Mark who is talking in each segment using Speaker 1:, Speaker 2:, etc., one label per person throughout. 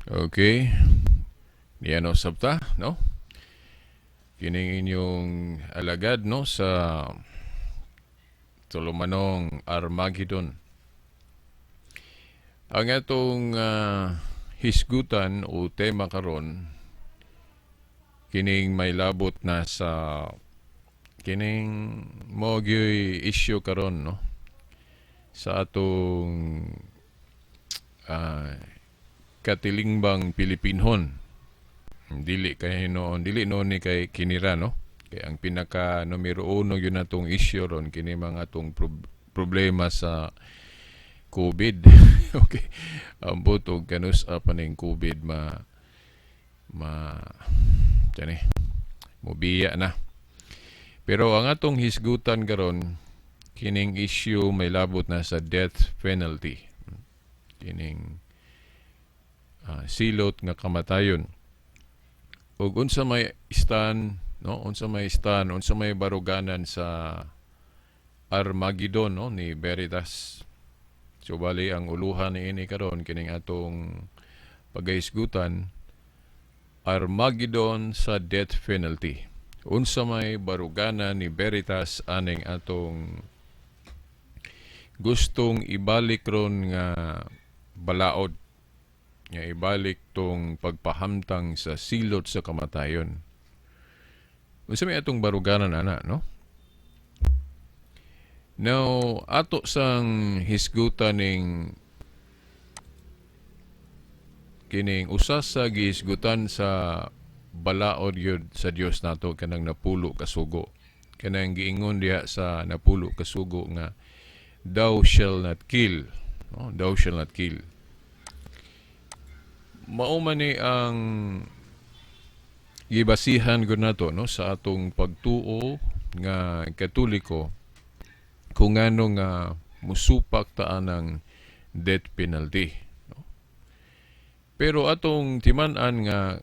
Speaker 1: Okay. Diyan no sabta, no? Kining inyong alagad no sa tulumanong Armageddon. Ang atong hisgutan o tema karon kining may labot na sa kining mo issue karon no sa atong ah, katilingbang Pilipinhon. Dili noon ni kay kinira no. Kay ang pinaka numero uno yun natong issue ron kini mga atong problema sa COVID. Okay. Ambot og kanus pa ning COVID ma tani mobiya na. Pero ang atong hisgutan karon kining issue may labot na sa death penalty. Kining silot nga kamatayon. Ug unsa may stand, no? Unsa may baruganan sa Armageddon no ni Veritas. So bali ang uluhan niini karon kining atong pagahisgutan Armageddon sa death penalty. Unsa may baruganan ni Veritas aning atong gustong ibalik ron nga balaod nga ibalik tong pagpahamtang sa silot sa kamatayon. Unsa may atong baruganan ana, no? Now, ato sang hisgutan ning kining usa sa gihisgutan sa balaod yun sa Dios nato kanang napulo kasugo. Kanang giingon diha sa napulo kasugo nga thou shall not kill. No? Thou shall not kill. Mao man ni ang gibasihan gud nato no sa atong pagtuo nga Katoliko kung ano nga musupak ta ang death penalty. No? Pero atong timan-an nga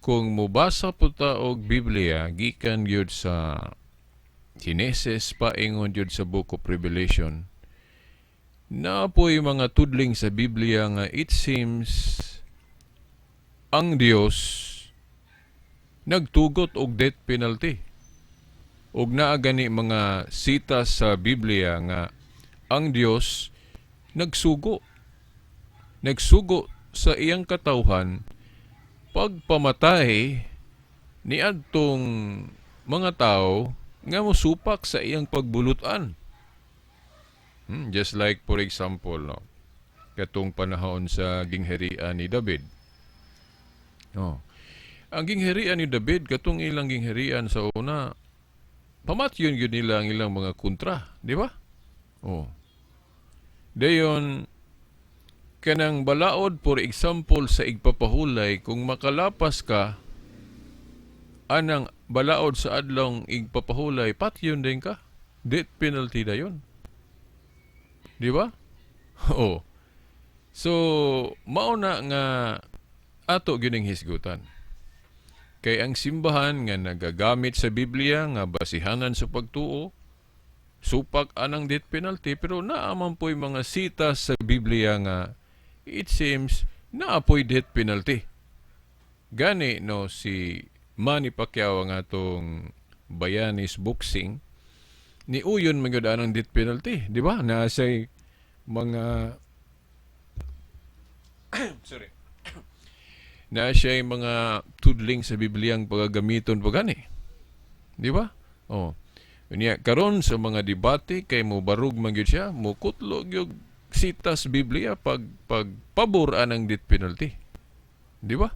Speaker 1: kung mubasa po ta og Biblia gikan gyud sa Genesis paingon gyud sa Book of Revelation, na po'y mga tudling sa Biblia nga it seems ang Dios nagtugot og death penalty. Og naa gani mga sita sa Biblia nga ang Dios nagsugo. Nagsugo sa iyang katawhan pagpamatay ni adtong mga tao nga mosupak sa iyang pagbulutan. Just like for example, no, katong panahon sa gingherian ni David. No. Ang gingherian ni David, katong ilang gingherian sa una, pamatyon yun nila ang ilang mga kontra, di ba? Oh. Dayon, kanang balaod for example sa igpapahulay, kung makalapas ka, anang balaod sa adlong igpapahulay, patyon din ka. Death penalty na yun. Di ba? Oh. So, mauna nga ato gining hisgutan. Kay ang simbahan nga nagagamit sa Biblia nga basihanan sa pagtuo, supak anang death penalty, pero naaman po'y mga sita sa Biblia nga it seems naapoy death penalty. Gani no si Manny Pacquiao nga atong Bayanis boxing ni uyon magyud anang death penalty, di ba? Na say mga sorry. Na siya mga tudling sa Bibliang pagagamiton pa gani. Di ba? Oh. Unya karon sa mga debate kay mo barug man gyud siya, mo kutlog yung sitas Biblia pabor anang death penalty. Di ba?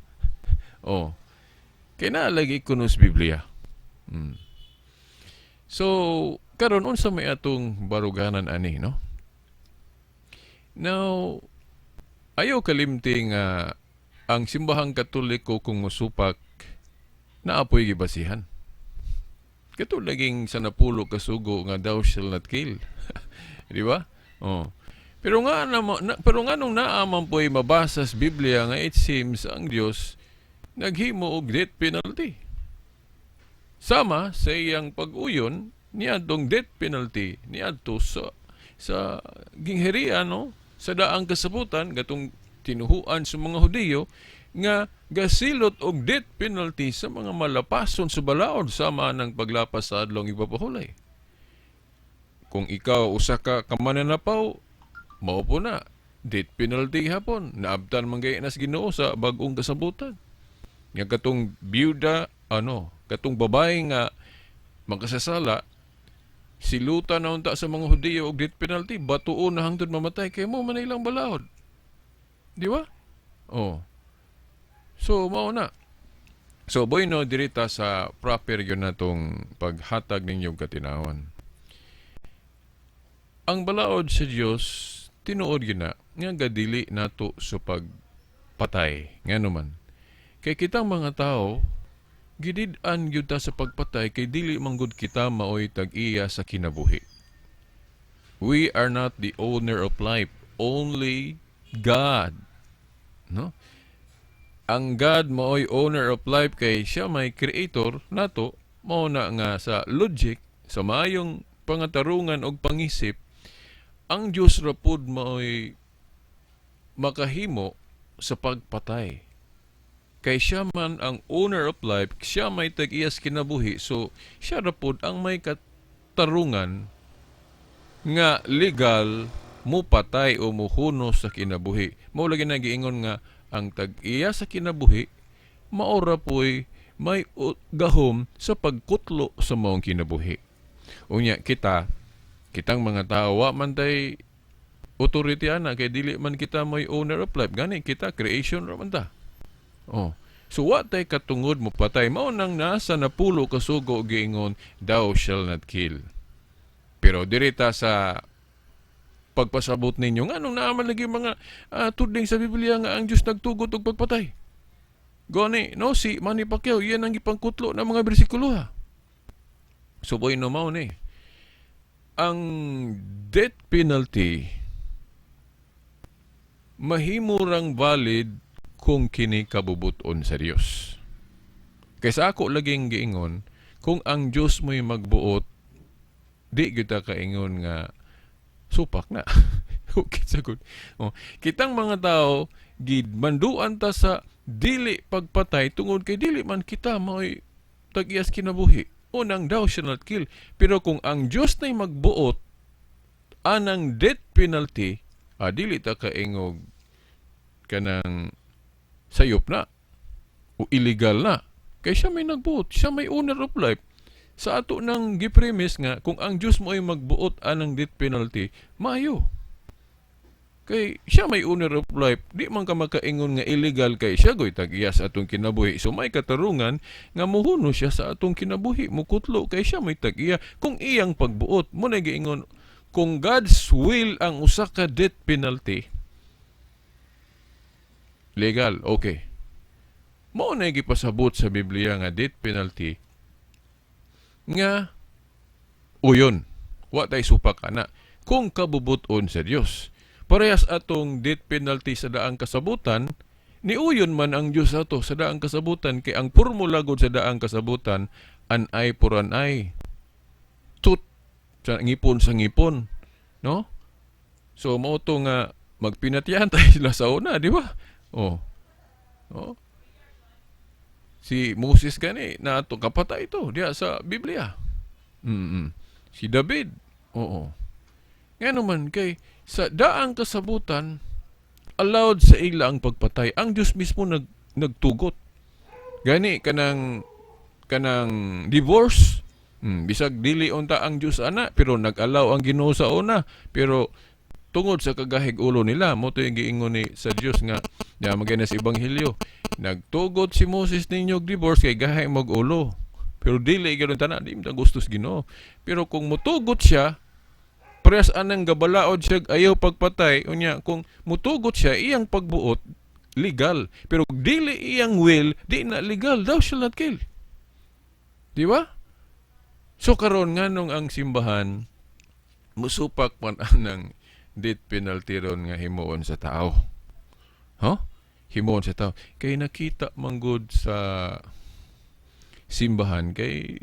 Speaker 1: Oh. Kay na lagi kuno sa Biblia. So, karon unsa may atong baruganan ani, no? Now, ayaw kalimting ang simbahang Katoliko kung musupak naapoy gibasihan. Katulaging sa napulo kasugo nga thou shall not kill. Di ba? Oh. Pero nga nung naaman po'y mabasa sa Biblia nga it seems ang Dios naghimo og death penalty. Sama sa iyang pag-uyon niadtong death penalty niadto sa gingherian no sa daang kasabutan gatong tinuhuan sa mga Hudiyo nga gasilot og death penalty sa mga malapason sa balaod sama ng paglapas sa adlong ipapahulay. Kung ikaw usa ka kamananapaw, mao po na death penalty hapon. Naabtan man gay nas Ginoo sa bag-ong kasabutan. Nga katong biyuda, katong babae nga makasasala, silutan na unta sa mga Hudiyo og death penalty, batuon na hangtod mamatay kay mo man ilang balaod. Di ba? Oh. So mao na. So boy no dirita sa proper yun natong paghatag ninyong katinawan. Ang balaod sa Dios tinuod yun na nga gadili nato sa pagpatay. Nga naman. Kay kitang mga tao, gidid-an gyud ta sa pagpatay kay dili manggod kita maoy tag-iya sa kinabuhi. We are not the owner of life, only God. No? Ang God maoy owner of life kay siya may creator nato, mao na nga sa logic, sa maayong pangatarungan og pangisip, ang Dios ra pud maoy makahimo sa pagpatay. Kay siya man ang owner of life, siya may tag-iyas kinabuhi, so siya ra pud ang may katarungan nga legal mo patay o muhunos sa kinabuhi. Mao lagi na giingon nga ang tag-iya sa kinabuhi maora po'y may gahom sa pagkutlo sa maong kinabuhi. Unya kitang mga tao wa man tay authority ana kay dili man kita may owner of life, gani kita creation ra man ta. Oh. So what tay katungod mo patay, mao nang nasa napulo kasugo giingon thou shall not kill. Pero dirita sa pagpasabot ninyo nganong naaman lagi mga tudling sa Biblia nga ang Dios nagtugot og pagpatay. Gani no si Manny Pacquiao iyan ang ipangkutlo ng mga bersikulo ha. So boy no mao ni. Ang death penalty mahimurang valid kung kini kabubuton sa Dios. Kaysa ako laging giingon, kung ang Dios mo'y magbuot, di kita kaingon nga supak na. Okay, sagod. Oh, kitang mga tao gidmanduan ta sa dili pagpatay tungod kay dili man kita maoy tag-iyas kinabuhi. Unang thou shall not kill. Pero kung ang Dios na'y magbuot anang death penalty, dili ta kaingog kanang sayop na o illegal na. Kaya siya may nagbuot, siya may owner of life. Sa ato nang gipremise nga, kung ang Diyos mo ay magbuot anang death penalty, maayo. Kay siya may owner of life, di man ka makaingon nga illegal kay siya goy tag-iya sa atong kinabuhi. So may katarungan nga muhuno siya sa atong kinabuhi, mukutlo kay siya may tag-iya. Kung iyang pagbuot, mo na giingon, kung God's will ang usa ka death penalty, legal, okay. Mao na gipasabot sa Biblia nga death penalty nga uyon. Wa tay supak ana kung kabubuton sa Dios. Parehas atong death penalty sa daang kasabutan, ni uyon man ang Dios ato sa daang kasabutan kay ang formula gud sa daang kasabutan an eye for an eye. Tooth sa ngipon sa ngipon, no? So mao to nga magpinatihan tayo sila sa una, di ba? Oh. Si Moses gani na ato kapatay ito diya sa Biblia. Si David. Oo. Nga naman kay sa daang kasabutan allowed sa ila ang pagpatay. Ang Diyos mismo nagtugot. Gani kanang divorce. Bisag dili unta ang Diyos ana pero nag-allow ang Ginoo sa una. Pero tungod sa kagahig ulo nila, mo to yung giingon ni sa Diyos nga magana sa Ebanghelyo. Nagtugot si Moses ninyo divorce kay gahay mag-ulo. Pero dili ganoon tanan, di mo gustos Ginoo. Pero kung mutugot siya, parehas anang gabalaod siya ayaw pagpatay, unya kung mutugot siya iyang pagbuot legal. Pero dili iyang will, di na legal. Thou shall not kill. Di ba? So karon nganong ang simbahan musupak man anang death penalty ron nga himuon sa tao. Himuon sa tao. Kay nakita manggod sa simbahan kay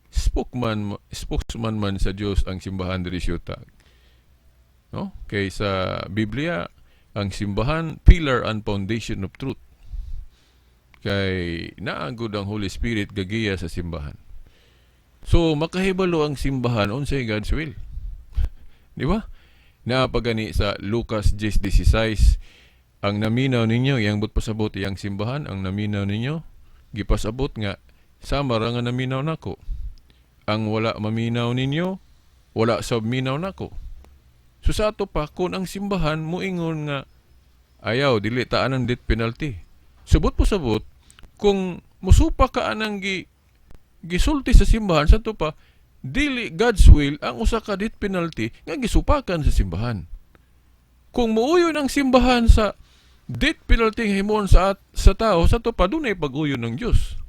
Speaker 1: spokesman man sa Dios ang simbahan diri syuta. No? Kay sa Biblia ang simbahan pillar and foundation of truth. Kay naagod ang Holy Spirit gagiya sa simbahan. So makahibalo ang simbahan unsay God's will. Di ba? Napagani sa Lucas 10:16, ang naminaw ninyo, yang but pasabot yang simbahan, ang naminaw ninyo, gipasabot nga, sama ra nga naminaw nako. Ang wala maminaw ninyo, wala sab minaw nako. So sa ato pa, kung ang simbahan muingon nga, ayaw, dili taan ang death penalty. Subot po sabot, kung musupa ka anang gisulti sa simbahan, sa ato pa, dili God's will ang usa ka death penalty nga gisupakan sa simbahan. Kung muuyon ang simbahan sa death penalty nga himon sa tao, sa to pa dunay pag-uyon ng Dios.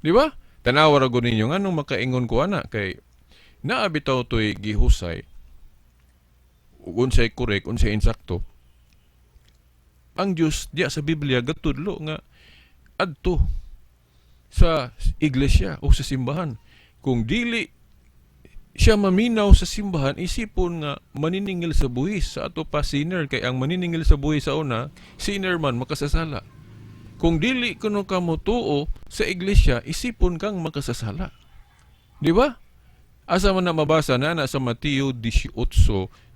Speaker 1: Di ba? Tanawa ra gud ninyo nganong makaingon ko ana kay naa bitaw toy gihusay unsay korek, unsay insakto. Ang Dios diya sa Biblia gatudlo nga adto sa iglesia o sa simbahan. Kung dili siya maminaw sa simbahan, isipon nga maniningil sa buhis. Sa ato pa sinner, kay ang maniningil sa buhis sa una, sinner man makasasala. Kung dili kuno ka motuo sa iglesia, isipon kang makasasala. Di ba? Asa man na mabasa na sa Mateo 18,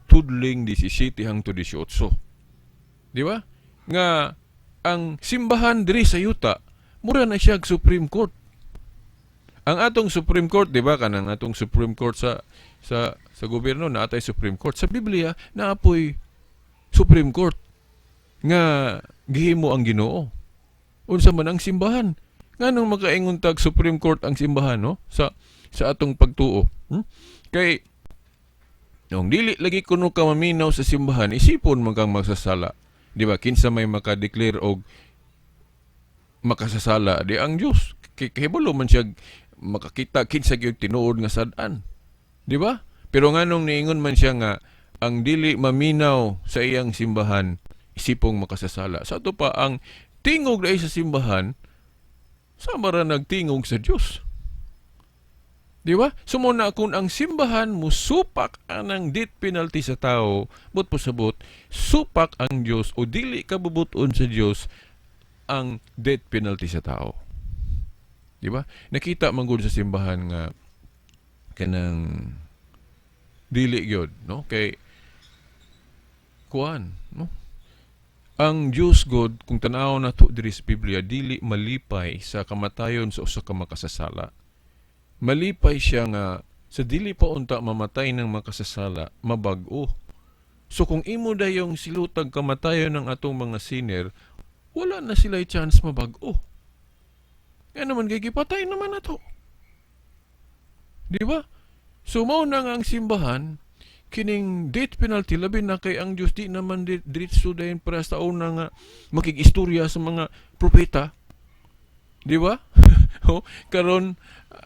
Speaker 1: tudling 17 hangtod 18. Di ba? Nga ang simbahan diri sa yuta, mura na siya Supreme Court. Ang atong Supreme Court, di ba, kanang atong Supreme Court sa gobyerno na atay Supreme Court. Sa Biblia, naapoy Supreme Court nga gihimo ang Ginoo. Unsa man ang simbahan. Nganong makaingon tag Supreme Court ang simbahan, no? Sa atong pagtuo. Kay nung dili lagi kuno ka maminaw sa simbahan, isipon man kang magsasala. Di ba? Kinsa may makadeclare og makasasala di ang Dios. Kahibalo man siya makakita kinsa gyud tinuod nga sad-an. Di ba? Pero nganong niingon man siya nga ang dili maminaw sa iyang simbahan isipong makasasala. Sa ato pa ang tingog na sa simbahan sama ra nagtingog sa Dios. Di ba? Sumuna kung ang simbahan musupak anang death penalty sa tao, but pasabot supak ang Dios o dili kabubuton sa Dios ang death penalty sa tao. Di ba? Nakita man gud sa simbahan nga kanang dili gyud, no? Kay kuan, no? Ang Dios God, kung tanaw na to diri sa Biblia, dili malipay sa kamatayon sa usa ka makasasala. Malipay siya nga sa dili pa unta mamatay ng makasasala, mabag-o. So kung imo dayong silutag kamatayon ng atong mga sinner, wala na sila'y chance mabag-o. Kaya naman gigipatay naman na to. Di ba? So mao na nga ang simbahan, kining death penalty, labi na kay ang Diyos di naman diritso dahin para sa una nga makikistorya sa mga propeta. Di ba? Karon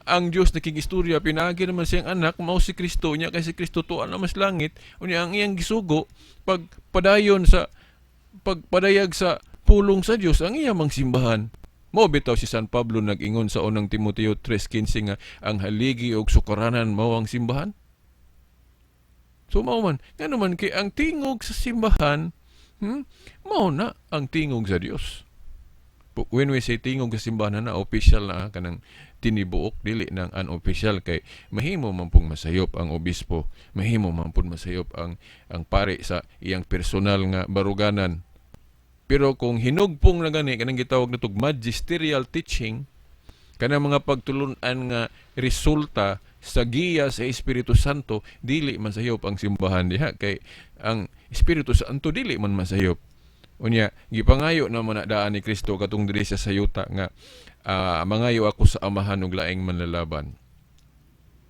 Speaker 1: ang Diyos nakikistorya, pinaagi naman siyang anak, mao si Kristo niya, kay si Kristo tuwa na mas langit, unya ang iyang gisugo, pagpadayag sa pulong sa Diyos, ang iyang mang simbahan. Mo bitaw si San Pablo nag-ingon sa unang Timoteo 3:15 nga ang haligi og sukaranan mao ang simbahan. So mao man, ngano man kay ang tingog sa simbahan, mao na ang tingog sa Dios. When we say tingog sa simbahan na official na kanang tinibuok, dili nang unofficial, kay mahimo man pong masayop ang obispo, mahimo man pong masayop ang pare sa iyang personal nga baruganan. Pero kung hinugpong na gani, kanang gitawag na itong magisterial teaching, kanang mga pagtulunan nga resulta sa giya sa Espiritu Santo, dili man sayop ang simbahan diha. Kay ang Espiritu Santo dili man masayop. Unya, gipangayo naman na daan ni Kristo katong diri sa sayuta nga mangayo ako sa amahan og laing manlalaban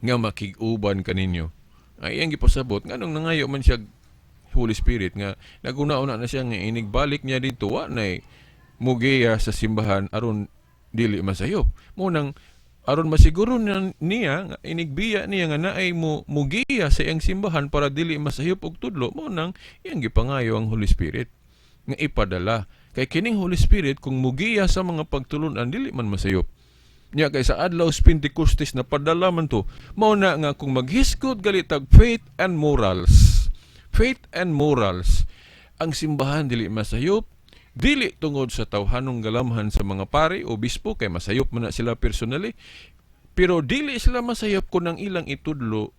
Speaker 1: nga makig-uban kaninyo. Ay iyang gipasabot nganong nangayo man siya Holy Spirit nga naguna-una na siya nga inigbalik niya dito wa nay mugiya sa simbahan aron dili masayop. Mo nang aron masiguro niya nga inigbiya niya nga naay mugiya sa iyang simbahan para dili masayop og tudlo, mo nang iyang gipangayo ang Holy Spirit nga ipadala. Kay kining Holy Spirit kung mugiya sa mga pagtulunan dili man masayop. Nya kay sa adlaw Pentecostes na padala man to, mao na nga kung maghisgot galitag faith and morals. Faith and morals. ang simbahan dili masayop, dili tungod sa tawhanong galamhan sa mga pari o bispo kay masayop man na sila personally, pero dili sila masayop kung ang ilang itudlo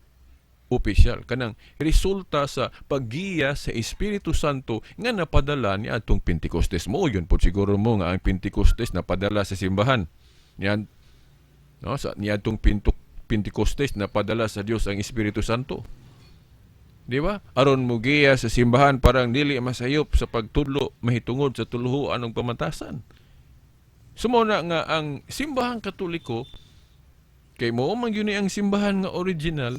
Speaker 1: opisyal kanang resulta sa paggiya sa Espiritu Santo nga napadala ni atong Pentecostes. Mo yun po siguro mo nga ang Pentecostes napadala sa simbahan. Yan, no, sa niadtong Pentecostes napadala sa Dios ang Espiritu Santo. Di ba? Aron mo giya sa simbahan parang dili masayop sa pagtudlo mahitungod sa tuluhuan ng pamantasan. Sumuna nga ang simbahang Katoliko kay mo man yun ang simbahan nga original.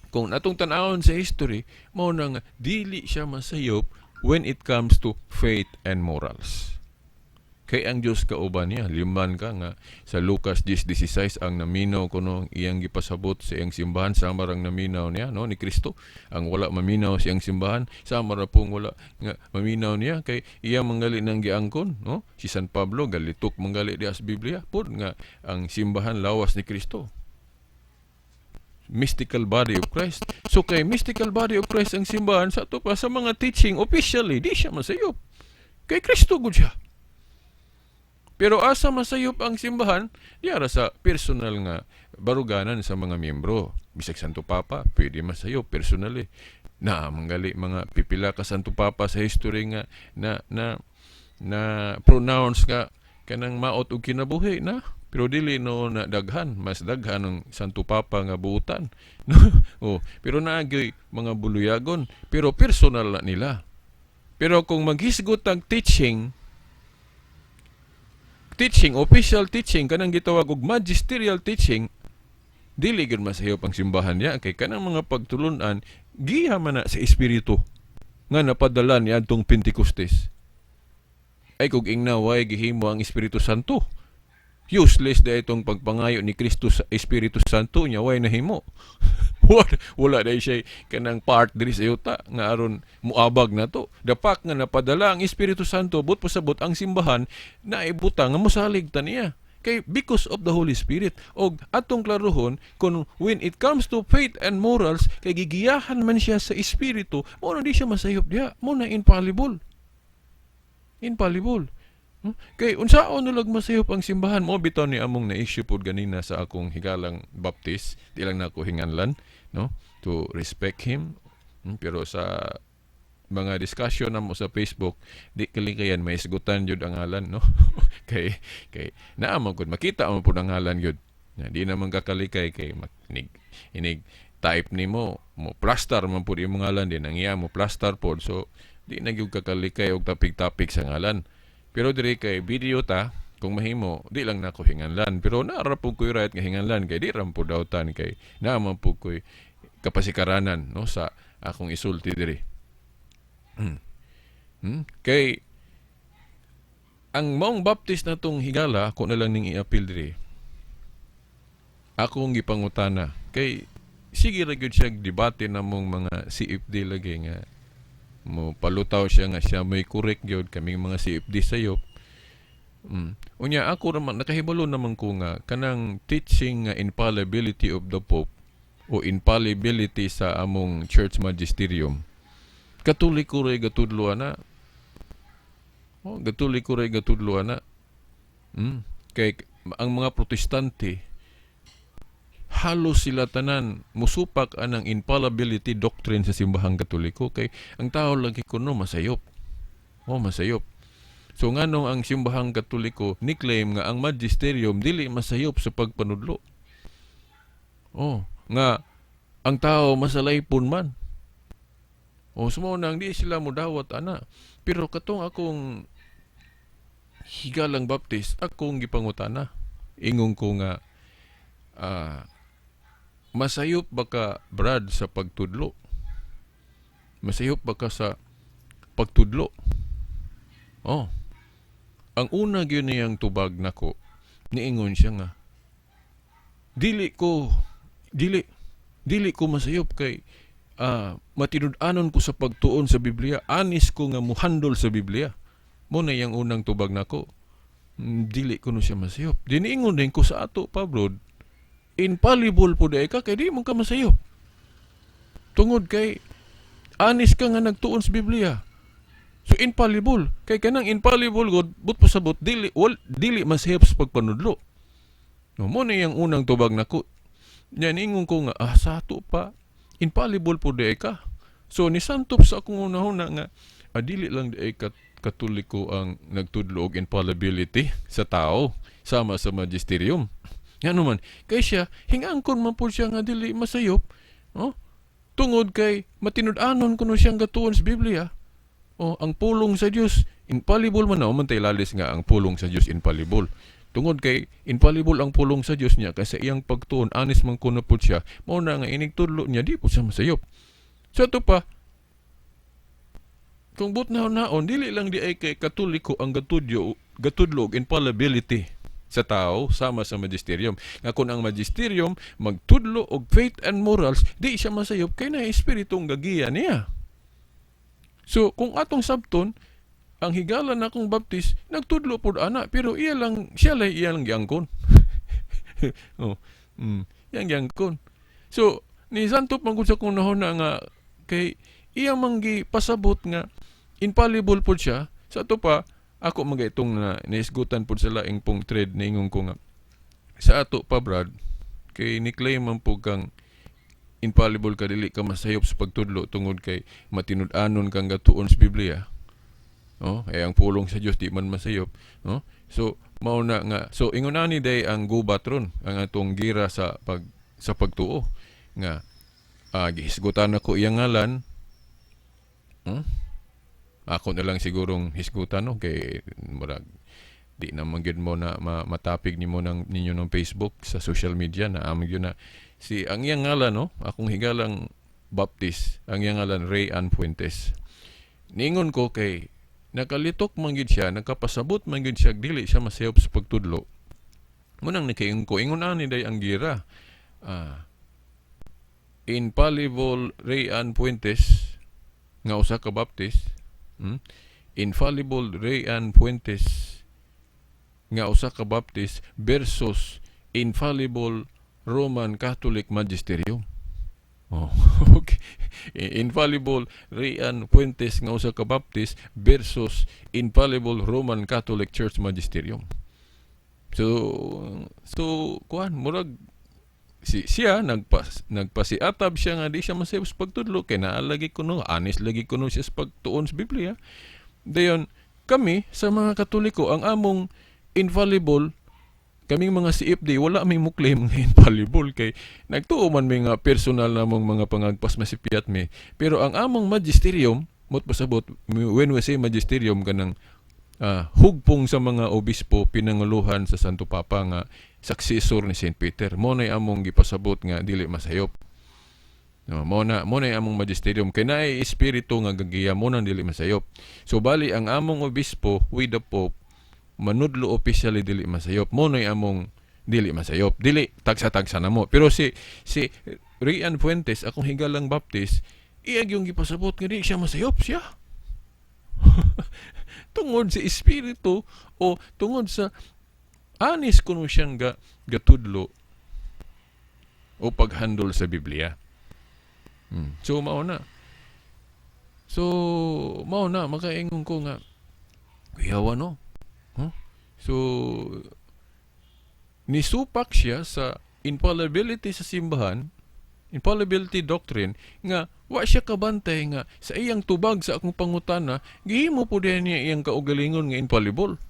Speaker 1: Kung atong tan-awon sa history, mao na nga dili siya masayop when it comes to faith and morals. Kay ang Dios kauban niya, liman ka nga sa Lucas 10:16 ang naminaw kuno iyang gipasabot sa iyang simbahan sama rang naminaw niya no ni Kristo. Ang wala maminaw sa iyang simbahan sama ra pong wala nga maminaw niya kay iya manggali nang giangkon no si San Pablo galitok manggali di sa Biblia pud nga ang simbahan lawas ni Kristo. Mystical body of Christ. So kay mystical body of Christ ang simbahan sa to pa sa mga teaching officially di siya masayop. Kay Kristo gud siya. Pero asa masayop ang simbahan diara sa personal nga baruganan sa mga miyembro. Bisag Santo Papa pwede masayop personally. Na manggali mga pipila ka Santo Papa sa history nga na pronounce ka kanang maot og kinabuhi na. Pero dili no na daghan, mas daghan ng Santo Papa nga buutan. Oh, pero naagay mga buluyagon, pero personal na nila. Pero kung maghisgot ang teaching, official teaching kanang gitawag og magisterial teaching, dili gyud masayop ang simbahan niya kay kanang mga pagtulunan giha man na sa espiritu nga napadala ni adtong Pentecostes. Ay kung ingnaway gihimo ang Espiritu Santo. Useless da itong pagpangayo ni Kristo sa Espiritu Santo niya way nahimo. Wala dai siya kanang part diri sa yuta nga aron muabag na to. Dapak nga napadala ang Espiritu Santo but pasabot ang simbahan na ibuta nga mosalig ta niya. Kay because of the Holy Spirit og atong klarohon kung when it comes to faith and morals kay gigiyahan man siya sa Espiritu mo na di siya masayop diha mo na infallible. Kay unsaon nulag masayop ang simbahan mo bitaw ni among na-issue pod ganina sa akong higalang baptist di lang nako hinganlan no to respect him pero sa mga discussion namo sa Facebook di kalikayan may isgutan jud ang ngalan no kay naamang gud makita mo pud ang ngalan jud di naman kakalikay kay inig type nimo mo plaster man pud imong ngalan din ang iya mo plaster pod so di na gyud kakalikay og topic sa ngalan. Pero diri kay video ta kung mahimo di lang nako hinganlan pero naara pud koy right nga hinganlan kay di ram pud dawtan kay naman pud koy kapasikaranan no sa akong isulti diri. Kay ang maong baptist natong higala ako na lang ning i-appeal diri. Akong gipangutana kay sige ra gyud siya debate namong mga CFD lagi nga mo palutaw siya nga siya may correct gyud kaming mga CFD sayop. Unya ako naman nakahibalo naman ko nga kanang teaching nga infallibility of the Pope o infallibility sa among church magisterium. Katoliko ray gatudlo ana. Katoliko ray gatudlo ana. Kay ang mga protestante halos sila tanan musupak anang infallibility doctrine sa simbahang Katoliko kay ang tao lagi kuno masayop. Masayop. So nganong ang simbahang Katoliko ni claim nga ang magisterium dili masayop sa pagpanudlo. Nga ang tao masalaypon man. Sumo nang di sila modawat ana. Pero katong akong higalang baptist akong gipangutana. Ingon ko nga masayop ba ka brad sa pagtudlo? Masayop ba ka sa pagtudlo? Ang una gyud niyang tubag nako niingon siya nga dili ko masayop kay matinud-anon ko sa pagtuon sa Biblia, anis ko nga muhandol sa Biblia. Mo na yang unang tubag nako. Dili ko no siya masayop. Diniingon din ko sa ato pa bro. Infallible po day ka kay di mo ka masayop. Tungod kay anis ka nga nagtuon sa Biblia. So infallible. Kay kanang infallible god but pasabot dili masayop sa pagpanudlo. No, mo na yung unang tubag nako. Yan ingon ko nga sa ato pa infallible po di ka. So ni santop sa akong una nga dili lang di katoliko ang nagtudlo og infallibility sa tao sama sa magisterium. Ngano man kay siya hingangkon man po siya nga dili masayop. Tungod kay matinud-anon kuno siyang gatuon sa Biblia. Ang pulong sa Dios infallible man na man tay lalis nga ang pulong sa Dios infallible. Tungod kay infallible ang pulong sa Dios niya kasi iyang pagtuon anis man kuno pud siya. Mao na nga inigtudlo niya di po siya masayop. So ito pa kung but naon dili lang di ay kay katoliko ang gatudlo og infallibility sa tao sama sa magisterium. Nga kung ang magisterium magtudlo og faith and morals, di siya masayop kay na espiritong gagiya niya. So kung atong sabton ang higala na akong baptis nagtudlo pod ana pero siya lang giangkon. Yang giangkon. So ni santop man gud sa kung nahuna nga kay iya manggi pasabot nga infallible pod siya. Sa ato pa ako magaitong na naisgutan pod sa laing pong thread na ingon ko nga sa ato pa brad kay ni-claim man po kang infallible ka dili ka masayop sa pagtudlo tungod kay matinud-anon kang gatuon sa Biblia. Ay ang pulong sa Dios di man masayop. So mao na nga so ingon ani day ang gubatron ang atong gira sa pagtuo nga gihisgutan ako iyang ngalan. Ako na lang sigurong hisgutan kay murag di na manggid mo na matapig ninyo ng Facebook sa social media na amig yun na si ang iyang ngalan akong higalang baptist ang iyang ngalan Ray Ann Fuentes. Ningon ko kay nakalitok manggid siya nakapasabot manggid siya dili siya masayop sa pagtudlo. Munang nakaingon ko ingon ani day ang gira infallible Ray Ann Fuentes nga usa ka baptist. Infallible Ray Ann Fuentes nga usa ka baptist versus infallible Roman Catholic Magisterium. Okay. Infallible Ray Ann Fuentes nga usa ka baptist versus infallible Roman Catholic Church Magisterium. So kuan murag siya nagpasiatab siya nga di siya masayop sa pagtudlo kay naalagi kuno anis lagi kuno siya sa pagtuon sa Biblia. Dayon kami sa mga Katoliko ang among infallible kaming mga CFD wala may muklaim nga infallible kay nagtuo man may nga personal namong mga pangagpas masipiat mi pero ang among magisterium mot pasabot when we say magisterium kanang hugpong sa mga obispo pinanguluhan sa Santo Papa nga successor ni St. Peter. Mo na among gipasabot nga dili masayop. Mo na among magisterium kay naay espiritu nga gagiya mo nang dili masayop. So bali ang among obispo with the Pope manudlo officially dili masayop. Mo na among dili masayop. Dili tagsa-tagsa na mo. Pero si Ray Ann Fuentes akong higalang baptist iyag yung gipasabot nga di siya masayop siya. Tungod sa espiritu o tungod sa anis kuno siyang gatudlo o paghandol sa Biblia. So mao na makaingon ko nga kuyawa So nisupak siya sa infallibility sa simbahan, infallibility doctrine nga wa siya kabantay nga sa iyang tubag sa akong pangutana gihimo po din niya iyang kaugalingon nga infallible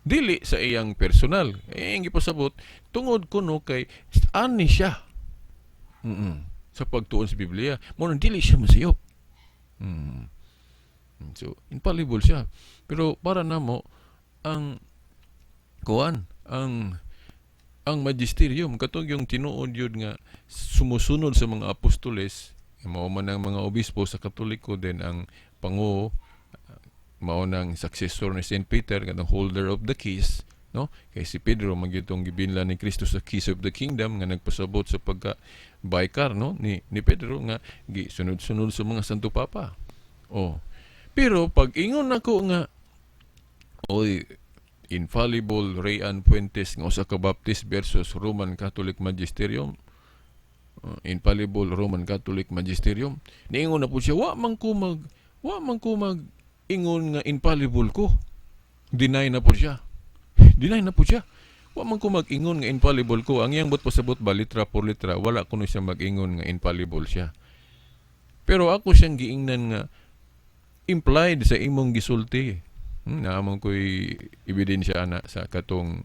Speaker 1: dili sa iyang personal iyang gipasabot tungod kuno kay ani siya sa pagtuon sa Biblia mo nang dili siya masayop. So infallible siya pero para namo ang magisterium katong yung tinuod yun nga sumusunod sa mga apostoles mao man ang mga obispo sa Katoliko din ang panguo mao nang successor ni St. Peter kanang holder of the keys kay si Pedro magyutong gibinlan ni Kristo sa keys of the kingdom nga nagpasabot sa pagka-baykar ni Pedro nga gisunod-sunod sa mga Santo Papa. Pero pag ingon nako nga infallible Ray Ann Fuentes nga usa ka baptist versus Roman Catholic Magisterium, infallible Roman Catholic Magisterium, niingon na po siya wa man ko mag ingon nga infallible ko. Deny na po siya. Deny na po siya. Wa man ko mag-ingon nga infallible ko. Ang iyang bot pasabot ba, litra por litra, wala ko na siya mag-ingon nga infallible siya. Pero ako siyang giingnan nga implied sa imong gisulti. Naamang ko'y ebidensya ana sa katong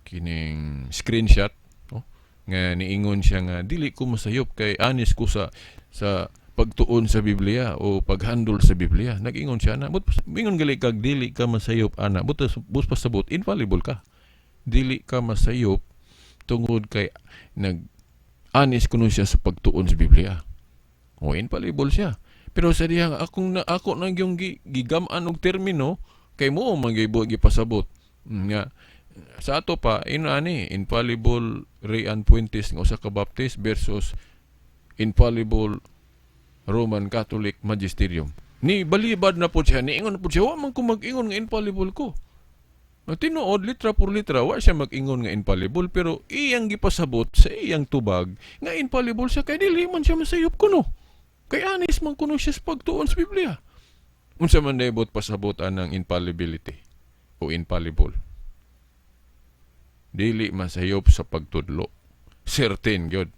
Speaker 1: kining screenshot, no? Nga niingon siya nga dili ko masayop kay anis ko sa pagtuon sa Biblia o paghandol sa Biblia. Nag-ingon siya na, ingon gali kag dili ka masayop ana, butas pasabot infallible ka. Dili ka masayop tungod kay nag-anis kuno siya sa pagtuon sa Biblia. O infallible siya. Pero sa diha ako nang yung gigam-an og termino kay mo magibo gipasabot. Nga sa ato pa inani infallible Rian Puentes nga usa ka Baptist versus infallible Roman Catholic Magisterium. Ni balibad na po siya, niingon na po siya, wa man ko mag-ingon nga infallible ko. Tinuod, litra por litra, wa siya mag-ingon nga infallible, pero iyang gipasabot sa iyang tubag nga infallible siya, kay dili man siya masayop kuno. Kay anis man kuno siya sa pagtuon sa Biblia. Unsa man daybot pasabotan ng infallibility o infallible. Dili masayop sa pagtudlo. Certain gyud.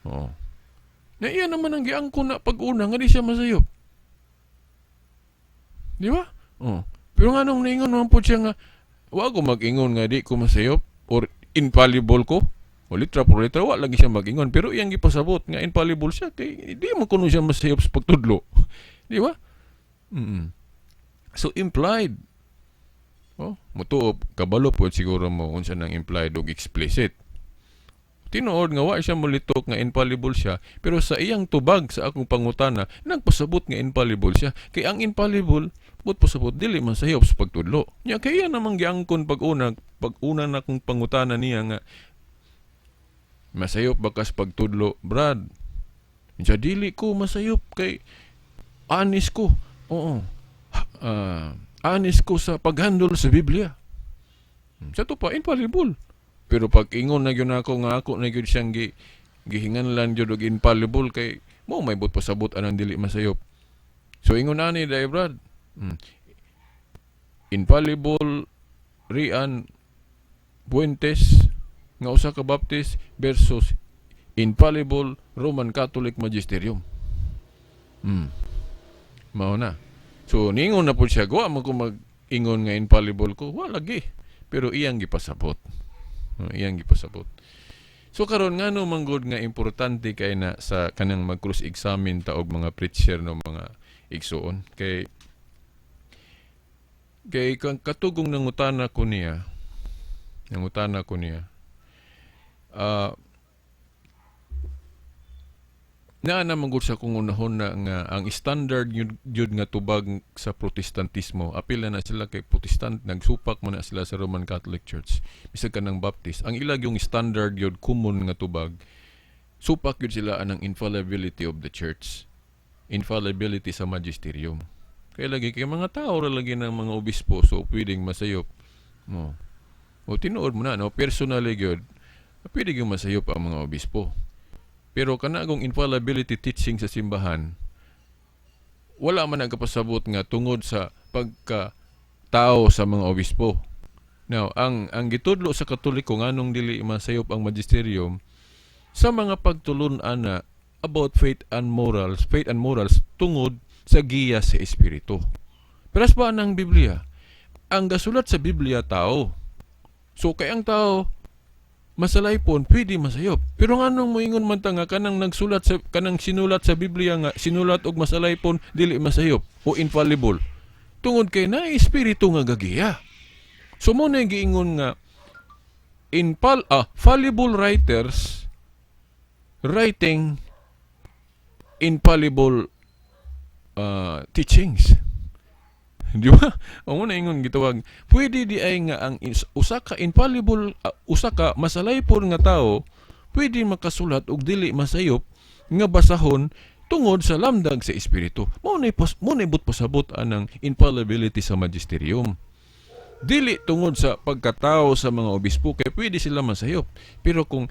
Speaker 1: Oh. Na iya naman ang giangko na pag-una nga di siya masayop. Di ba? Oh. Pero nga nung naingon naman po siya nga, wa ko mag-ingon nga di ko masayop or infallible ko. O litra por litra, wa lagi siya mag-ingon. Pero iyang gipasabot nga infallible siya, kay di mo kuno siya masayop sa pagtudlo. Di ba? So implied. Oh, mutuop, kabalo po siguro mo unsa nang implied o explicit. Tinuod nga wa siya mulitok nga infallible siya, pero sa iyang tubag sa akong pangutana nagpasabot nga infallible siya. Kay ang infallible but pasabot dili man sayop sa pagtudlo. Nya kaya namang giangkon pag-una na kong pangutana niya nga masayop ba ka sa pagtudlo, Brad? Nya dili ko masayop kay anis ko. Oo. Anis ko sa paghandol sa Biblia. Sa to pa infallible. Pero pag ingon na yun ako nga ako na yun siyang gihinganlan yun og infallible kay mo may but pasabot anang dili masayop. So ingon na ni Day Brad. Infallible Rian Puentes nga usa ka Baptist versus infallible Roman Catholic Magisterium. Mao na. So ningon na po siya, wa man ko mag-ingon nga infallible ko, wa lagi. Pero iyang gipasabot. Iyang gipasabot. So karon ngano manggod nga importante kay na sa kanang mag-cross examine ta og mga preacher no mga igsoon kay katugong nangutana ko niya na manggod sa kung unahon na nga ang standard yun nga tubag sa protestantismo, apil na sila kay protestant, nagsupak mo na sila sa Roman Catholic Church bisag ka ng Baptist, ang ilag yung standard yun common nga tubag, supak yun sila anang infallibility of the church, infallibility sa magisterium. Kaya lagi kay mga tao lagi ng mga obispo, so pwedeng masayop mo. O tinuod mo na, no? Personally yun, pwedeng yung masayop ang mga obispo. Pero kanagong infallibility teaching sa simbahan, wala man nagkapasabot nga tungod sa pagka-tao sa mga obispo. Now, ang gitudlo sa Katoliko nganong dili masayop ang magisterium sa mga pagtulun-ana about faith and morals tungod sa giya sa Espiritu. Pero ba ng Biblia? Ang gasulat sa Biblia tao. So kay ang tao masalaypon, pwede masayop. Pero nga nung moingon man ta nga kanang sinulat sa Biblia nga sinulat og masalaypon dili masayop o infallible. Tungod kay na espiritu nga gagiya. So mo na giingon nga fallible writers writing infallible teachings. Di ba? O muna ingon gitawag, pwede di ay nga ang usa ka infallible, usa ka masalaypon nga tao, pwede makasulat og dili masayop nga basahon tungod sa lamdag sa Espiritu. Muna but pasabot anang infallibility sa magisterium. Dili tungod sa pagkatao sa mga obispo, kaya pwede sila masayop. Pero kung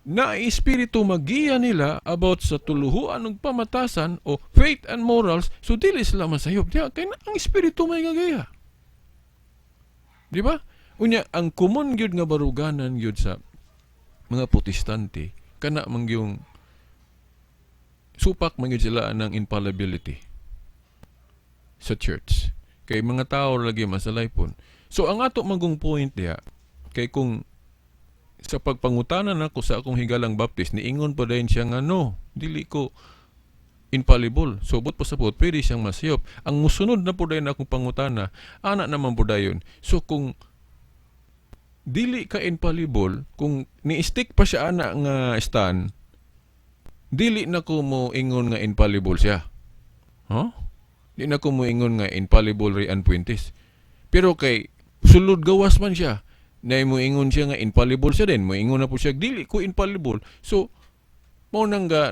Speaker 1: na espiritu magiya nila about sa tuluhuan ng pamatasan o faith and morals, so dili sila masayop. Diya, kaya ang espiritu may gagaya. Di ba? Unya, ang common gyud nga baruganan gyud sa mga protestante, kana man yung supak man gyud sila ng infallibility sa church. Kay mga tao lagi masalay pon. So ang ato magong point diya, kay kung sa pagpangutanan ako sa akong higalang baptist, niingon pa din siya nga, no, dili ko infallible. So, but pa sa pwede siyang masayop. Ang musunod na po din akong pangutana, anak naman po dayon. So, kung dili ka infallible, kung ni-stick pa siya anak nga stand, dili na ko mo ingon nga infallible siya. Huh? Di na ko mo ingon nga infallible ri Puentes. Pero kay, sulod gawas man siya, na mo ingon siya nga infallible siya din, mo ingon na po siya dili ko infallible. So mo nangga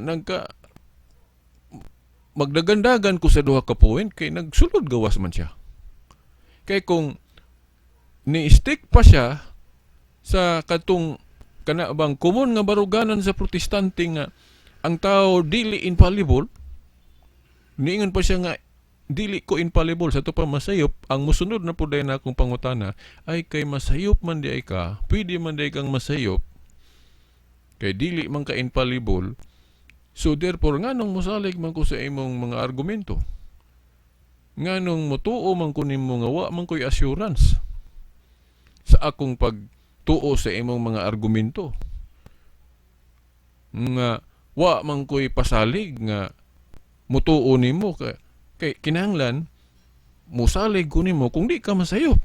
Speaker 1: magdagandagan ko sa duha ka point kay nagsulod gawas man siya. Kay kung ni-stick pa siya sa katong kana bang common nga baruganan sa protestante nga ang tao dili infallible, niingon pa siya nga dili ko infallible sa to pa masayop, ang musunod na po dahil na akong pangutana ay kay masayop man di ay ka, pwede man di kang masayop kay dili man ka infallible, so therefore nganong mosalig man ko sa imong mga argumento, nganong motuo man ko nimo nga wa man ko'y assurance sa akong pagtuo sa imong mga argumento, nga wa man ko'y pasalig nga motuo nimo kay kinahanglan musalig ko nimo kung di ka masayop.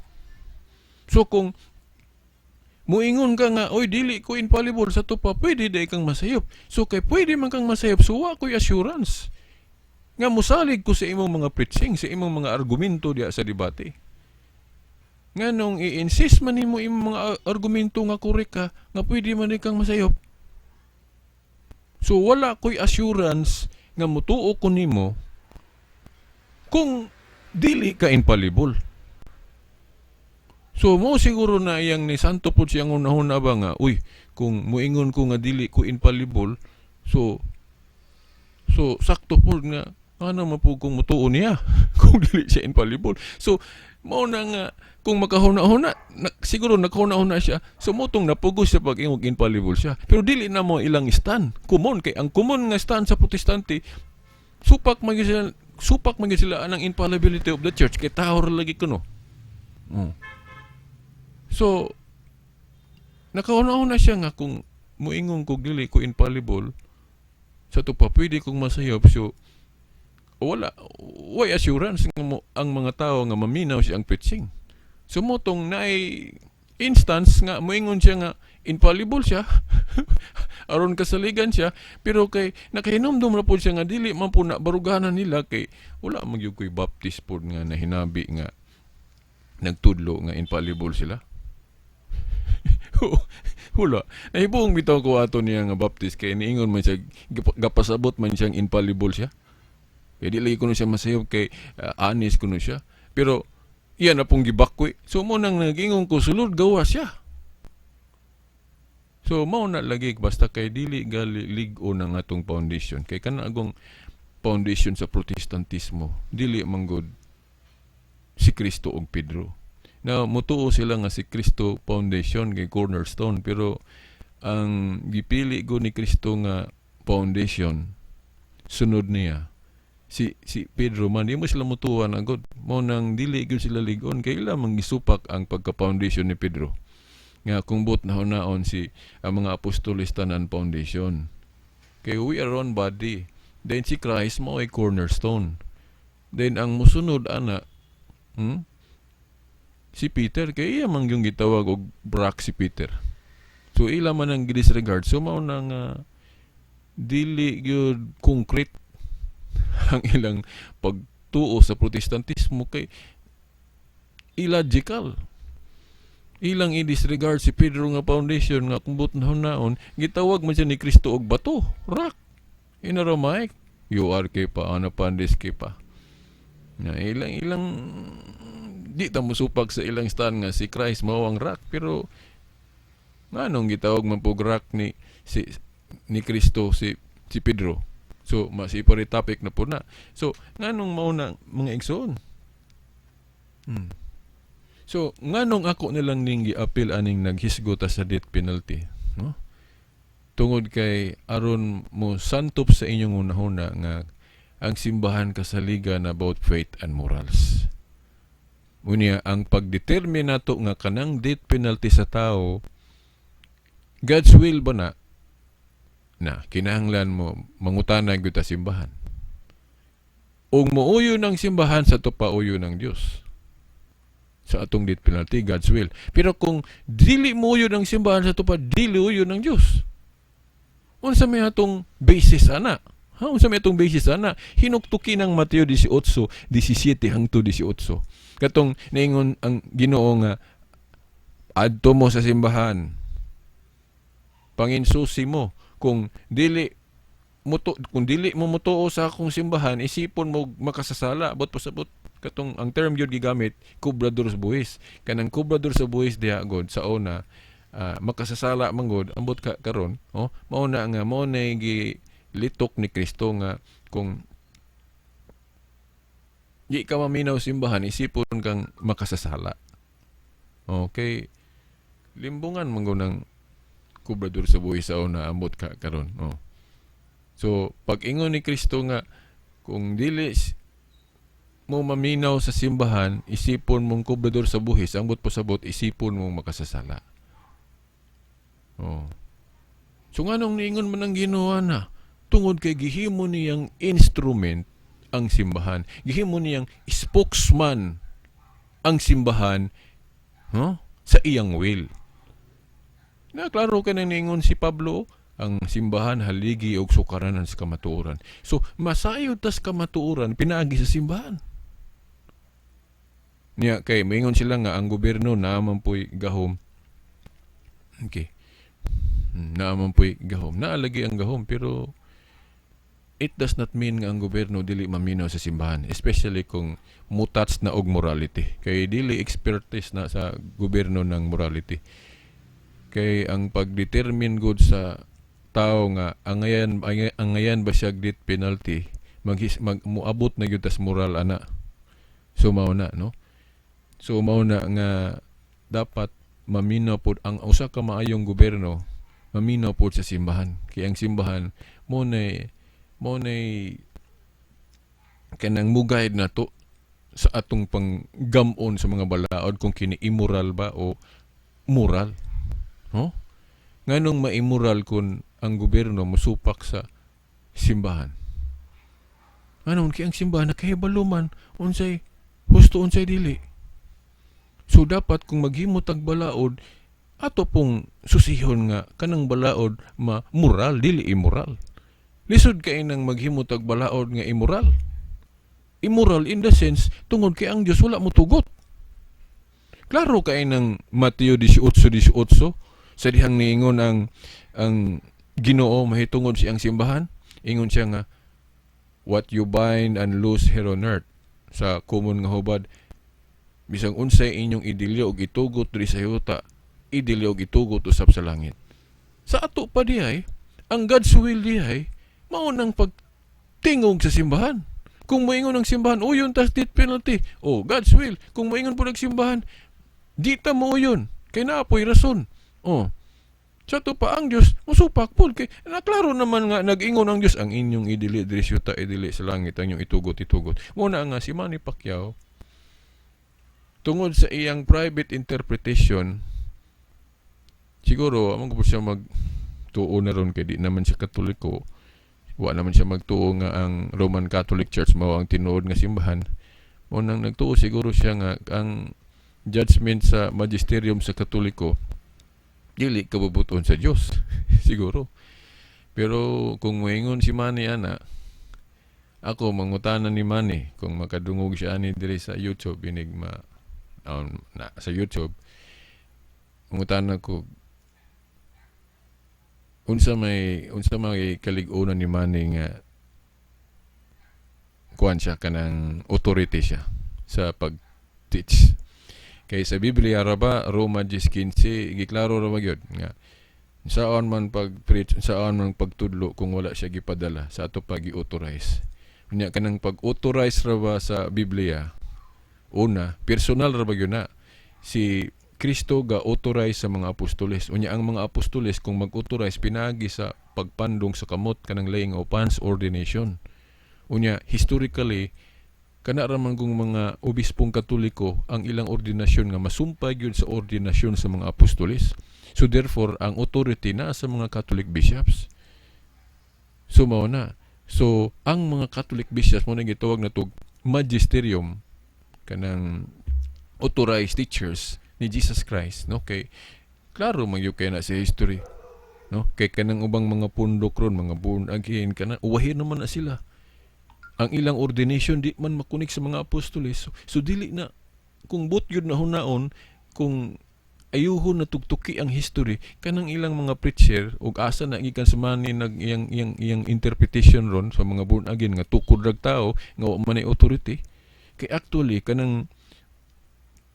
Speaker 1: So kung muingon ka nga, oy dili ko infallible sa to pa, pwede di kang masayop. So kay pwede man kang masayop, so wa ko'y assurance nga musalig ko sa imong mga preaching, sa imong mga argumento diya sa debate. Nganong i-insist man nimo imong mga argumento nga korek ka, nga pwede man di kang masayop. So wala ko'y assurance nga mutuo ko nimo kung dili ka infallible. So mo siguro na iyang ni santo po siyang unahuna ba nga, uy, kung muingon ko nga dili ko infallible, so sakto po nga ano mapug kung mutuo niya kung dili siya infallible. So mo na nga kung makahuna-huna siguro nakahuna-huna siya, so motong napugos sa pag-ingog infallible siya, pero dili na mo ilang stand common. Kay ang common nga stand sa protestante, supak man sila anang infallibility of the church kay tao lagi kuno. So nakauna-una siya nga kung muingon ko dili ko infallible sa to pa pwede kong masayop, so wala way assurance nga mo ang mga tao nga maminaw siyang preaching. So motong naay instance nga moingon siya nga infallible siya aron kasaligan siya, pero kay nakahinumdum na po siya nga dili man po na baruganan nila, kay wala magyug ko'y baptist po nga nahinabi nga nagtudlo nga infallible sila. Wala. Nahibuong bitaw ko ato niya nga baptist kay niingon man siya gapasabot man siyang infallible siya. Kaya di lagi ko siya masayop kay honest ko siya. Pero iyan na pong gibakwi. So mo nang nag-ingon ko sulod gawas siya. So mao na lagi basta kay dili lig-o ng atong foundation. Kay kana agong foundation sa protestantismo, dili manggod si Kristo og Pedro. Na mutuo sila nga si Kristo foundation kay cornerstone, pero ang gipili go ni Kristo nga foundation sunod niya si Pedro man, di mo sila mutuan agad. Mo nang dili gyud sila ligon kay ila mangisupak ang pagka-foundation ni Pedro. Nga kung but naon si ang mga apostoles tanan foundation. Kay we are one body. Then si Christ mo ay cornerstone. Then ang musunod ana si Peter, kay iya man yung gitawag og brak si Peter. So ila man ang disregard. So mao nang dili gyud concrete ang ilang pagtuo sa protestantismo, kay illogical. Ilang i-disregard si Pedro nga foundation nga kumbot naon gitawag man siya ni Kristo og bato, rock. In Aramaic, URK pa, ano pandis pa. Na ilang di ta musupag sa ilang stand nga si Christ mao ang rock, pero nganong gitawag man pog rock ni si ni Kristo si Pedro. So masipari topic na po na. So nganong mauna mga igsoon. So nganong ako nilang ning gi-appeal aning naghisgota sa death penalty, no? Tungod kay aron mo santop sa inyong unahuna nga ang simbahan kasaligan about faith and morals. Unya ang pagdetermine nato nga kanang death penalty sa tao, God's will ba na kinahanglan mo mangutana gyud ta simbahan. Ug muuyo ng simbahan sa to pauyo ng Dios. Sa atong death penalty, God's will. Pero kung dili muuyo ng simbahan sa to pa dili uyo ng Dios. Unsa may atong basis ana? Unsa may atong basis ana? Hinuktuki ng Mateo 18:17 hangtod 18. Katong naingon ang Ginoo nga adto mo sa simbahan. Panginsusi mo kung dili mo mutuo sa akong simbahan, isipon mo makasasala. But pasabot katong ang term yun gigamit, kubrador sa buhis. Kanang kubrador sa buhis diha god sa una, makasasala manggod ambot ka karon, mao na gilitok ni Kristo nga kung di ka maminaw simbahan, isipon kang makasasala. Okay, limbungan manggod ng kubrador sa buhis sa una ambot ka karon. So pag ingon ni Kristo nga kung dili mo maminaw sa simbahan, isipon mong kubrador sa buhis, ambot pasabot isipon mong makasasala. So nganong niingon man ang Ginoo na tungod kay gihimo niyang instrument ang simbahan, gihimo niyang spokesman ang simbahan sa iyang will. Na klaro ka nang niingon si Pablo, ang simbahan haligi og sukaranan sa kamatuoran. So masayod tas kamatuoran pinaagi sa simbahan. Niya kay maingon sila nga ang gobyerno naman po'y gahom. Okay. Naman po'y gahom. Naalagi ang gahom pero it does not mean nga ang gobyerno dili maminaw sa simbahan, especially kung mutats na og morality. Kay dili expertise na sa gobyerno ng morality. Kay ang pagdetermine good sa tao nga angayan ba siya death penalty, muabot na gyud tas moral ana. So mao na, no? So mao na nga dapat maminaw pod ang usa ka maayong gobyerno, maminaw pod sa simbahan. Kay ang simbahan mo nay kanang mugayad na to sa atong panggamon sa mga balaod kung kini immoral ba o moral. Nganong ma-immoral kung ang gobyerno musupak sa simbahan? Nganong kay ang simbahan nakahibaluman unsay husto unsay dili. So dapat kung maghimo tag balaod, ato pong susihon nga kanang balaod moral dili immoral. Lisod kay nang maghimo tag balaod nga immoral. Immoral in the sense tungod kay ang Dios wala mo tugot. Klaro kay nang Mateo 18:18 sa dihang niingon ang Ginoo mahitungod siyang simbahan, ingon siya nga what you bind and loose here on earth, sa common nga hubad bisang unsay inyong idilyo og itugot diri sa yuta, idilyo og itugot usab sa langit. Sa ato pa dihay ang God's will dihay mao nang pagtingog sa simbahan. Kung moingon ang simbahan uyon tas death penalty, God's will. Kung moingon po ng simbahan di ta mo uyon kay naapoy rason. Sa to pa ang Dios musupak pud kay naklaro naman nga nag-ingon ang Dios ang inyong idili diri sa yuta, idili sa langit, ang inyong itugot. Mo na nga si Manny Pacquiao tungod sa iyang private interpretation, siguro among ko siya magtuo na ron kay di naman siya Katoliko, wa naman siya magtuo nga ang Roman Catholic Church mao ang tinuod nga simbahan. Mo nang nagtuo siguro siya nga ang judgment sa magisterium sa Katoliko dili kabubuton sa Dios siguro. Pero kung moingon si Manny ana, ako mangutanan ni Manny kung makadungog siya ani diri sa YouTube inig sa YouTube, mangutanan ko unsa may kalig-unan ni Manny nga kuan siya kanang authority siya sa pag-teach. Kay sa Biblia ra ba Roma 10:15 giklaro ra ba gyud nga Saan man pag-preach, saan man pagtudlo kung wala siya gipadala sa ato pag-i-authorize. Unya kanang pag-authorize ra ba sa Biblia, una, personal ra ba yun na? Si Kristo ga-authorize sa mga apostoles. Unya ang mga apostoles kung mag-authorize pinagi sa pagpandong sa kamot kanang laying of hands ordination. Unya historically kana ra man kung mga obispong katoliko ang ilang ordinasyon nga masumpay gyud sa ordinasyon sa mga apostoles. So therefore ang authority na sa mga Catholic bishops. So mao na. So ang mga Catholic bishops mo na gitawag na tog magisterium kanang authorized teachers ni Jesus Christ, no? Kay klaro man gyud kay na sa history, no? Kay kanang ubang mga pundok ron, mga born again kana uwahin naman na sila. Ang ilang ordination di man makunik sa mga apostoles. So dili na kung but yun na hunaon kung ayuhon na tugtuki ang history kanang ilang mga preacher ug asa na gikan sumani nag iyang interpretation ron sa mga born again nga tukod rag tao nga wa man ay authority. Kay actually kanang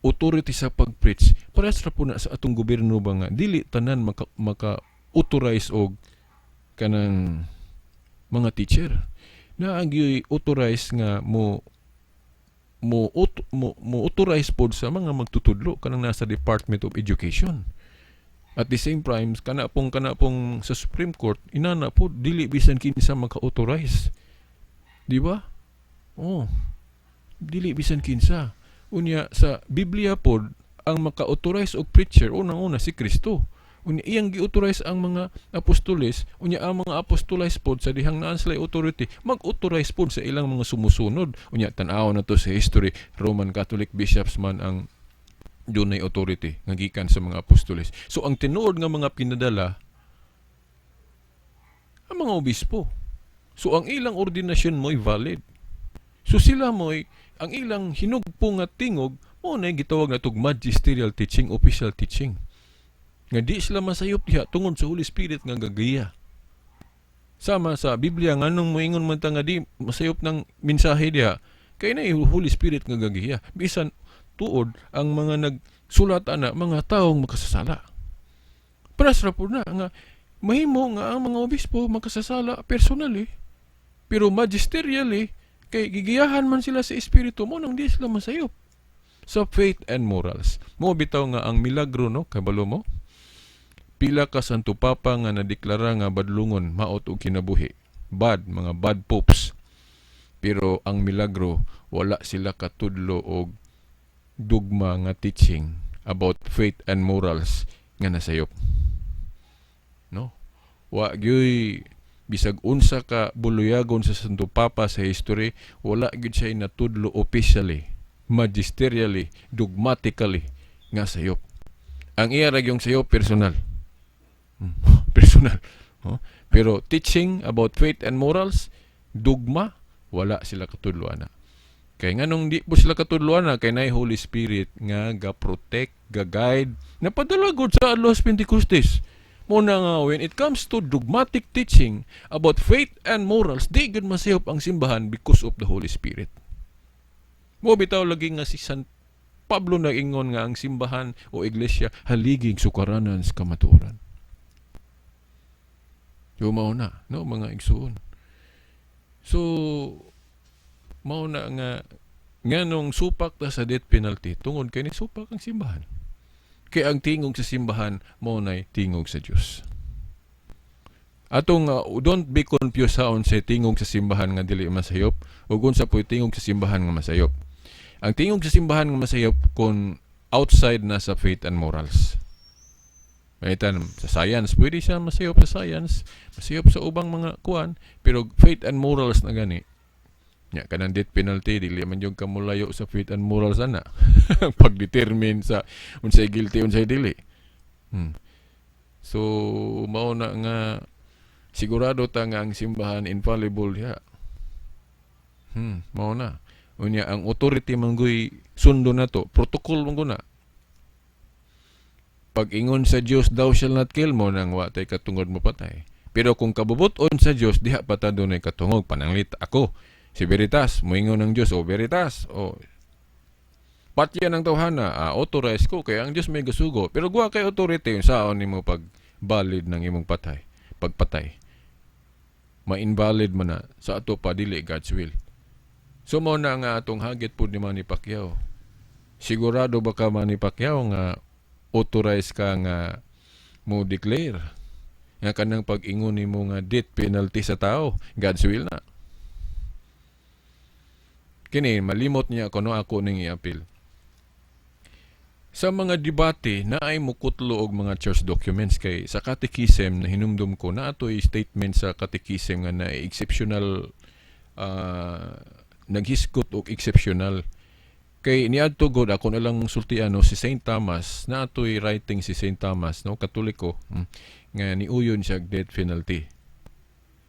Speaker 1: authority sa pag-preach parehas ra po na sa atong gobyerno ba nga dili tanan maka-authorize og kanang mga teacher na ang authorize nga mo authorize pod sa mga magtutudlo kanang nasa Department of Education. At the same time kana pong sa Supreme Court inana po dili bisan kinsa maka-authorize. Di ba? Oh. Dili bisan kinsa. Unya sa Biblia pod ang maka-authorize og preacher unang-una si Kristo. Unya iyang gi-authorize ang mga apostoles, unya ang mga apostoles pod sa dihang naan sila authority, mag-authorize pod sa ilang mga sumusunod. Unya tan-aw na to sa history, Roman Catholic bishops man ang dunay authority nga gikan sa mga apostoles. So ang tinuod nga mga pinadala ang mga obispo. So ang ilang ordinasyon mo'y valid. So sila mo'y ang ilang hinugpo nga tingog mo na gitawag na tog magisterial teaching, official teaching. Nga di sila masayop diha tungod sa Holy Spirit nga gagaya. Sama sa Biblia nganong moingon man ta nga di masayop ng mensahe diha kay na Holy Spirit nga gagaya. Bisan tuod ang mga nagsulat ana mga taong makasasala. Paras ra pud na nga mahimo nga ang mga obispo makasasala personally pero magisterially kay gigiyahan man sila sa espiritu mo nang di sila masayop. Sa faith and morals. Mo bitaw nga ang milagro no kabalo mo. Pila ka santo papa nga nadeklara nga badlungon maot og kinabuhi. Mga bad popes. Pero ang milagro wala sila katudlo og dogma nga teaching about faith and morals nga nasayop. No? Wa gyoy bisag unsa ka buluyagon sa santo papa sa history, wala gyud siya natudlo officially, magisterially, dogmatically nga sayop. Ang iya ra gyung sayop personal. Personal. Pero teaching about faith and morals, dogma, wala sila katudloan na. Kay nganong di po sila katudloan na kay nay Holy Spirit nga ga-protect, ga-guide, napadala gud sa Adlaw Pentecostes. Muna nga when it comes to dogmatic teaching about faith and morals, di gud masayop ang simbahan because of the Holy Spirit. Mo bitaw lagi nga si San Pablo nag-ingon nga ang simbahan o iglesia haliging sukaranan sa kamatuoran. So, mao na, no, mga igsoon. So, mao na nga nganong supak ta sa death penalty tungod kay ni supak ang simbahan. Kay ang tingog sa simbahan mao nay tingog sa Dios. Atong don't be confused sa sa tingog sa simbahan nga dili masayop ug unsa po'y tingog sa simbahan nga masayop. Ang tingog sa simbahan nga masayop kung outside na sa faith and morals. Mahitan, sa science, pwede siya masayop sa science, masayop sa ubang mga kuan, pero faith and morals na gani. Nya kanang death penalty, dili man yung kamulayo sa faith and morals ana. Pag-determine sa unsay guilty, unsay dili. So, mao na nga, sigurado ta nga ang simbahan infallible ya. Mao na. Unya, ang authority manggoy sundo na to, protocol manggo na. Pag-ingon sa Dios thou shall not kill mo nang wa tay katungod mo patay. Pero kung kabubuton sa Dios diha pa ta dunay katungog pananglit ako. Si Veritas moingon ng Dios o Veritas o patya ng tawhana authorize ko kay ang Dios may gasugo. Pero guwa kay authority saon nimo pag valid ng imong pagpatay. Ma-invalid man na sa ato pa dili God's will. So mo na nga atong hagit po ni Manny Pacquiao. Sigurado ba ka Manny Pacquiao nga authorize ka nga mo declare nga kanang pag-ingon nimo nga death penalty sa tao, God's will na. Kini malimot niya kuno ako ning i-appeal. Sa mga debate na ay mukutlo og mga church documents kay sa catechism na hinumdum ko na ato'y statement sa catechism nga na exceptional naghisgot og exceptional kay niadto god ako na lang sultian si Saint Thomas na ato'y writing si Saint Thomas no Katoliko nga niuyon siya death penalty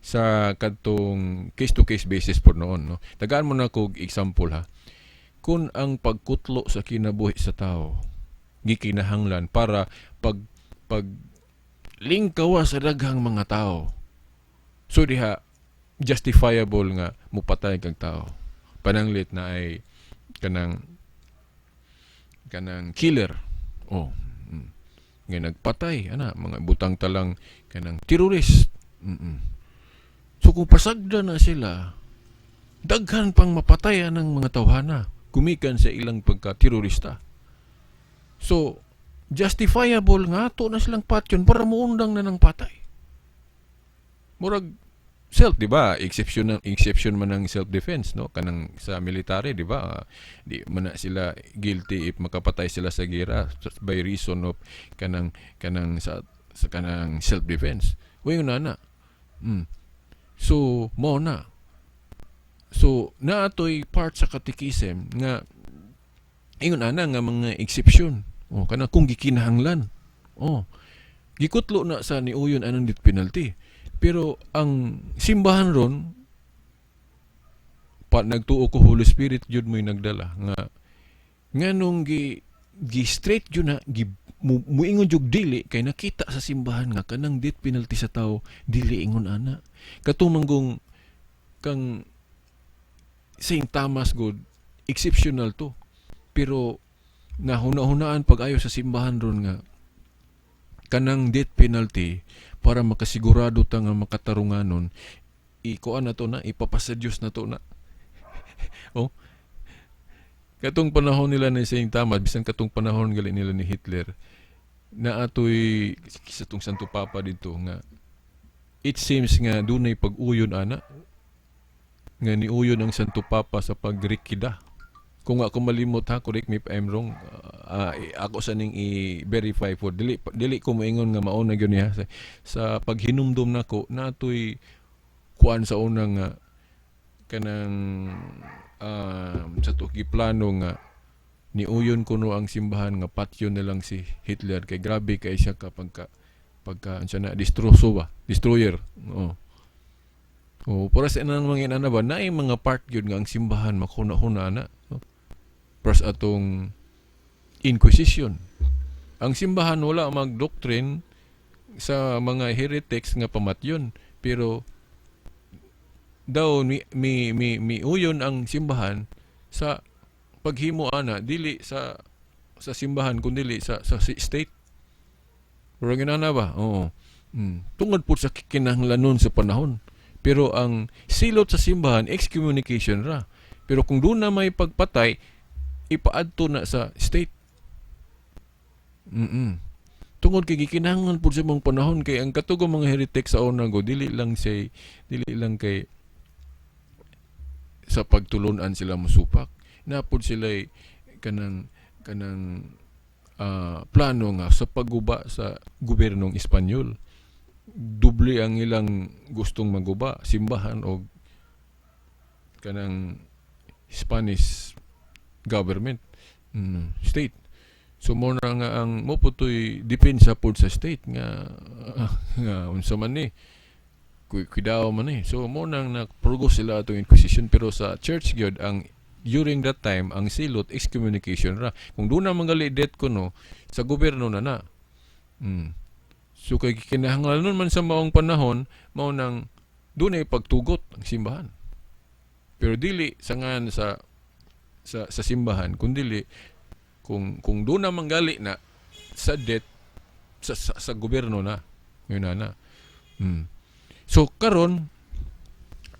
Speaker 1: sa kadtong case to case basis por noon no. Tagaan mo na kog example ha. Kung ang pagkutlo sa kinabuhi sa tao gikinahanglan para pag lingkawa sa daghang mga tao. So diha justifiable nga mupatay kag tao. Pananglit na ay kanang killer. Nga nagpatay mga butang talang kanang terrorist. So kung pasagda na sila, daghan pang mapatayan ng mga tawhana gumikan sa ilang pagka-terorista. So, justifiable nga to na silang patyon para muundang na ng patay. Murag self, di ba? Exception man ng self-defense, no? Kanang sa military, di ba? Di man na sila guilty if makapatay sila sa gera by reason of kanang sa kanang self-defense. Wayo na. So, mo na. So, naatoy part sa catechism nga ingon ana nga mga exception. Kana kung gikinahanglan. Gikutlo na sa niuyon anong death penalty. Pero ang simbahan ron nagtuo ko Holy Spirit jud mo'y nagdala nga nganong gi straight jud na muingon jud dili kay nakita sa simbahan nga kanang death penalty sa tao dili ingon ana. Katumangong kang Saint Thomas God exceptional to. Pero nahuna-hunaan pag-ayo sa simbahan ron nga kanang death penalty para makasigurado ta nga makatarunganon ikuan na to na ipapasa Dios na to na. Katong panahon nila ni Saint Thomas bisan katong panahon gali nila ni Hitler na atoy sa tong Santo Papa dito nga it seems nga dunay pag-uyon ana nga niuyon ang Santo Papa sa pagrikida. Kung ako malimot ha, correct me if I'm wrong, ako sa ning i-verify for dili ko moingon nga mao na gyud niya sa paghinumdum nako natoy kuan sa unang kanang sa to giplano nga niuyon kuno ang simbahan nga patyon na lang si Hitler kay grabe kay siya kapag siya na destroyer. Para sa inang mga inana ba naay mga part gyud nga ang simbahan makuna-huna na. Pras atong Inquisition. Ang simbahan wala mag-doctrine sa mga heretics nga pamatyon. Pero daw mi uyon ang simbahan sa paghimo ana dili sa simbahan kundi dili sa state. Pero ginana ba? Tungod po sa kinahanglanon sa panahon. Pero ang silot sa simbahan excommunication ra. Pero kung doon na may pagpatay ipaadto na sa state. Tungod kay gikinahanglan pud sa mong panahon kay ang katugong mga heretic sa una go dili lang kay sa pagtulunan sila mosupak. Napud sila kanang plano nga sa pagguba sa gobyernong Espanyol. Doble ang ilang gustong maguba simbahan o kanang Spanish government state. So mo na nga ang mo putoy depensa pod sa state nga unsa man ni kuidaw man ni. So mo nang napurgos sila atong inquisition pero sa church gyud ang during that time ang silot excommunication ra. Kung doon na mangali death kuno sa gobyerno na. So kay kinahanglan man sa maong panahon mao nang doon ay pagtugot ang simbahan. Pero dili sangan sa simbahan kundi kung doon na manggali na sa debt sa gobyerno na Yun na. So karon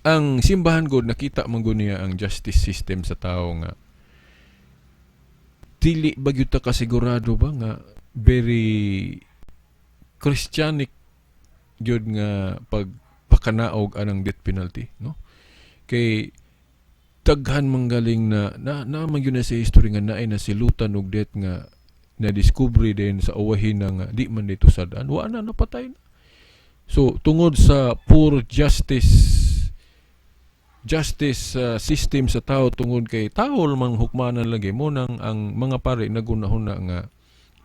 Speaker 1: ang simbahan gud nakita man gud niya ang justice system sa tao nga dili ba gyud ta kasigurado ba nga very Christianic gyud nga pagpakanaog anang death penalty, no? Kay daghan manggaling na man gyud na sa history nga naay nasilutan og death nga na-discovery din sa uwahin na nga di man dito sadaan wa na napatay na. So tungod sa poor justice system sa tao, tungod kay tao mang hukmanan lagi mo nang ang mga pare nagunahon na nga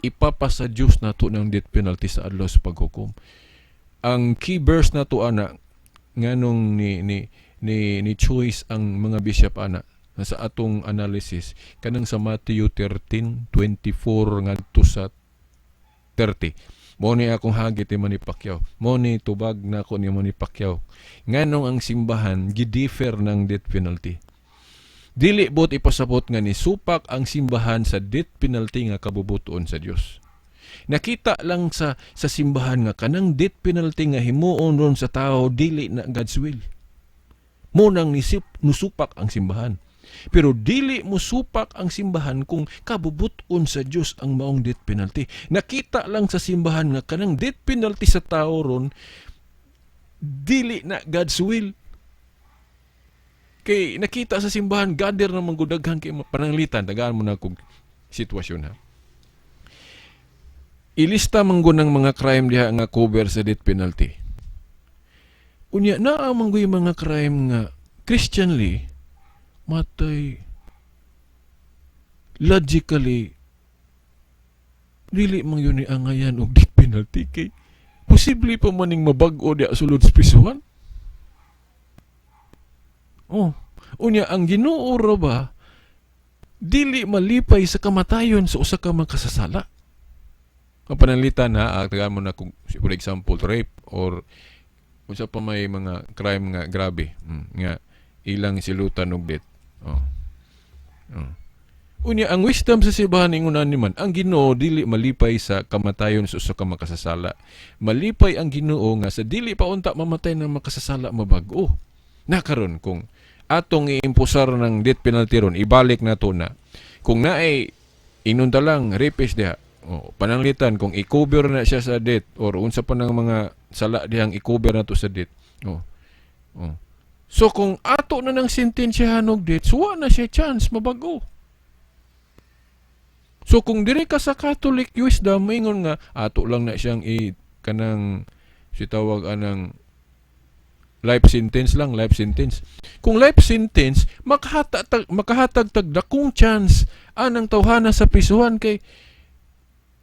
Speaker 1: ipapasa Diyos nato ng death penalty sa adlaw sa paghukom. Ang key verse nato ana nganong ni choice ang mga bishop ana sa atong analysis kanang sa Matthew 13:24 ngadto sa 30. Mo ni akong hagit ni Manny Pacquiao. Mo ni tubag na ako ni Manny Pacquiao. Nganong ang simbahan gidiffer ng death penalty. Dili bot ipasabot nga ni supak ang simbahan sa death penalty nga kabubuton sa Dios. Nakita lang sa simbahan nga kanang death penalty nga himuon ron sa tao dili na God's will. Mo nang nusupak ang simbahan. Pero dili mo supak ang simbahan kung kabubuton sa Dios ang maong death penalty. Nakita lang sa simbahan nga kanang death penalty sa tao ron dili na God's will. Kay nakita sa simbahan gader na manggudaghan kay pananglitan, tagaan mo na kung sitwasyon ha. Ilista manggo ng mga crime diha nga cover sa death penalty. Unya naa manggoy mga crime nga Christianly matay logically dili man yun ni angayan og death penalty kay posible pa maning mabag-o diha sulod sa prisuhan. Unya ang Ginoo ra ba dili malipay sa kamatayon sa usa ka makasasala. Ang pananglitan ha, tagaan mo na kung for example rape or unsa pa may mga crime nga grabe nga ilang silutan og death. Unya ang wisdom sa simbahan ingunan niman ang Ginoo dili malipay sa kamatayon sa usa ka makasasala. Malipay ang Ginoo nga sa dili pa unta mamatay ng makasasala mabag-o. Nakaron kung atong iimpusar ng death penalty ron ibalik nato na kung naay inunda lang rapist diha pananglitan kung i-cover na siya sa death or unsa pa ng mga sala dihang i-cover na to sa death. So kung ato na ng sentensyahan og death, suwa na siya chance mabago. So kung diri ka sa Catholic wisdom moingon nga ato lang na siyang kanang sitawag anang life sentence. Kung life sentence, makahatag tag dakong chance anang tawhana sa prisuhan kay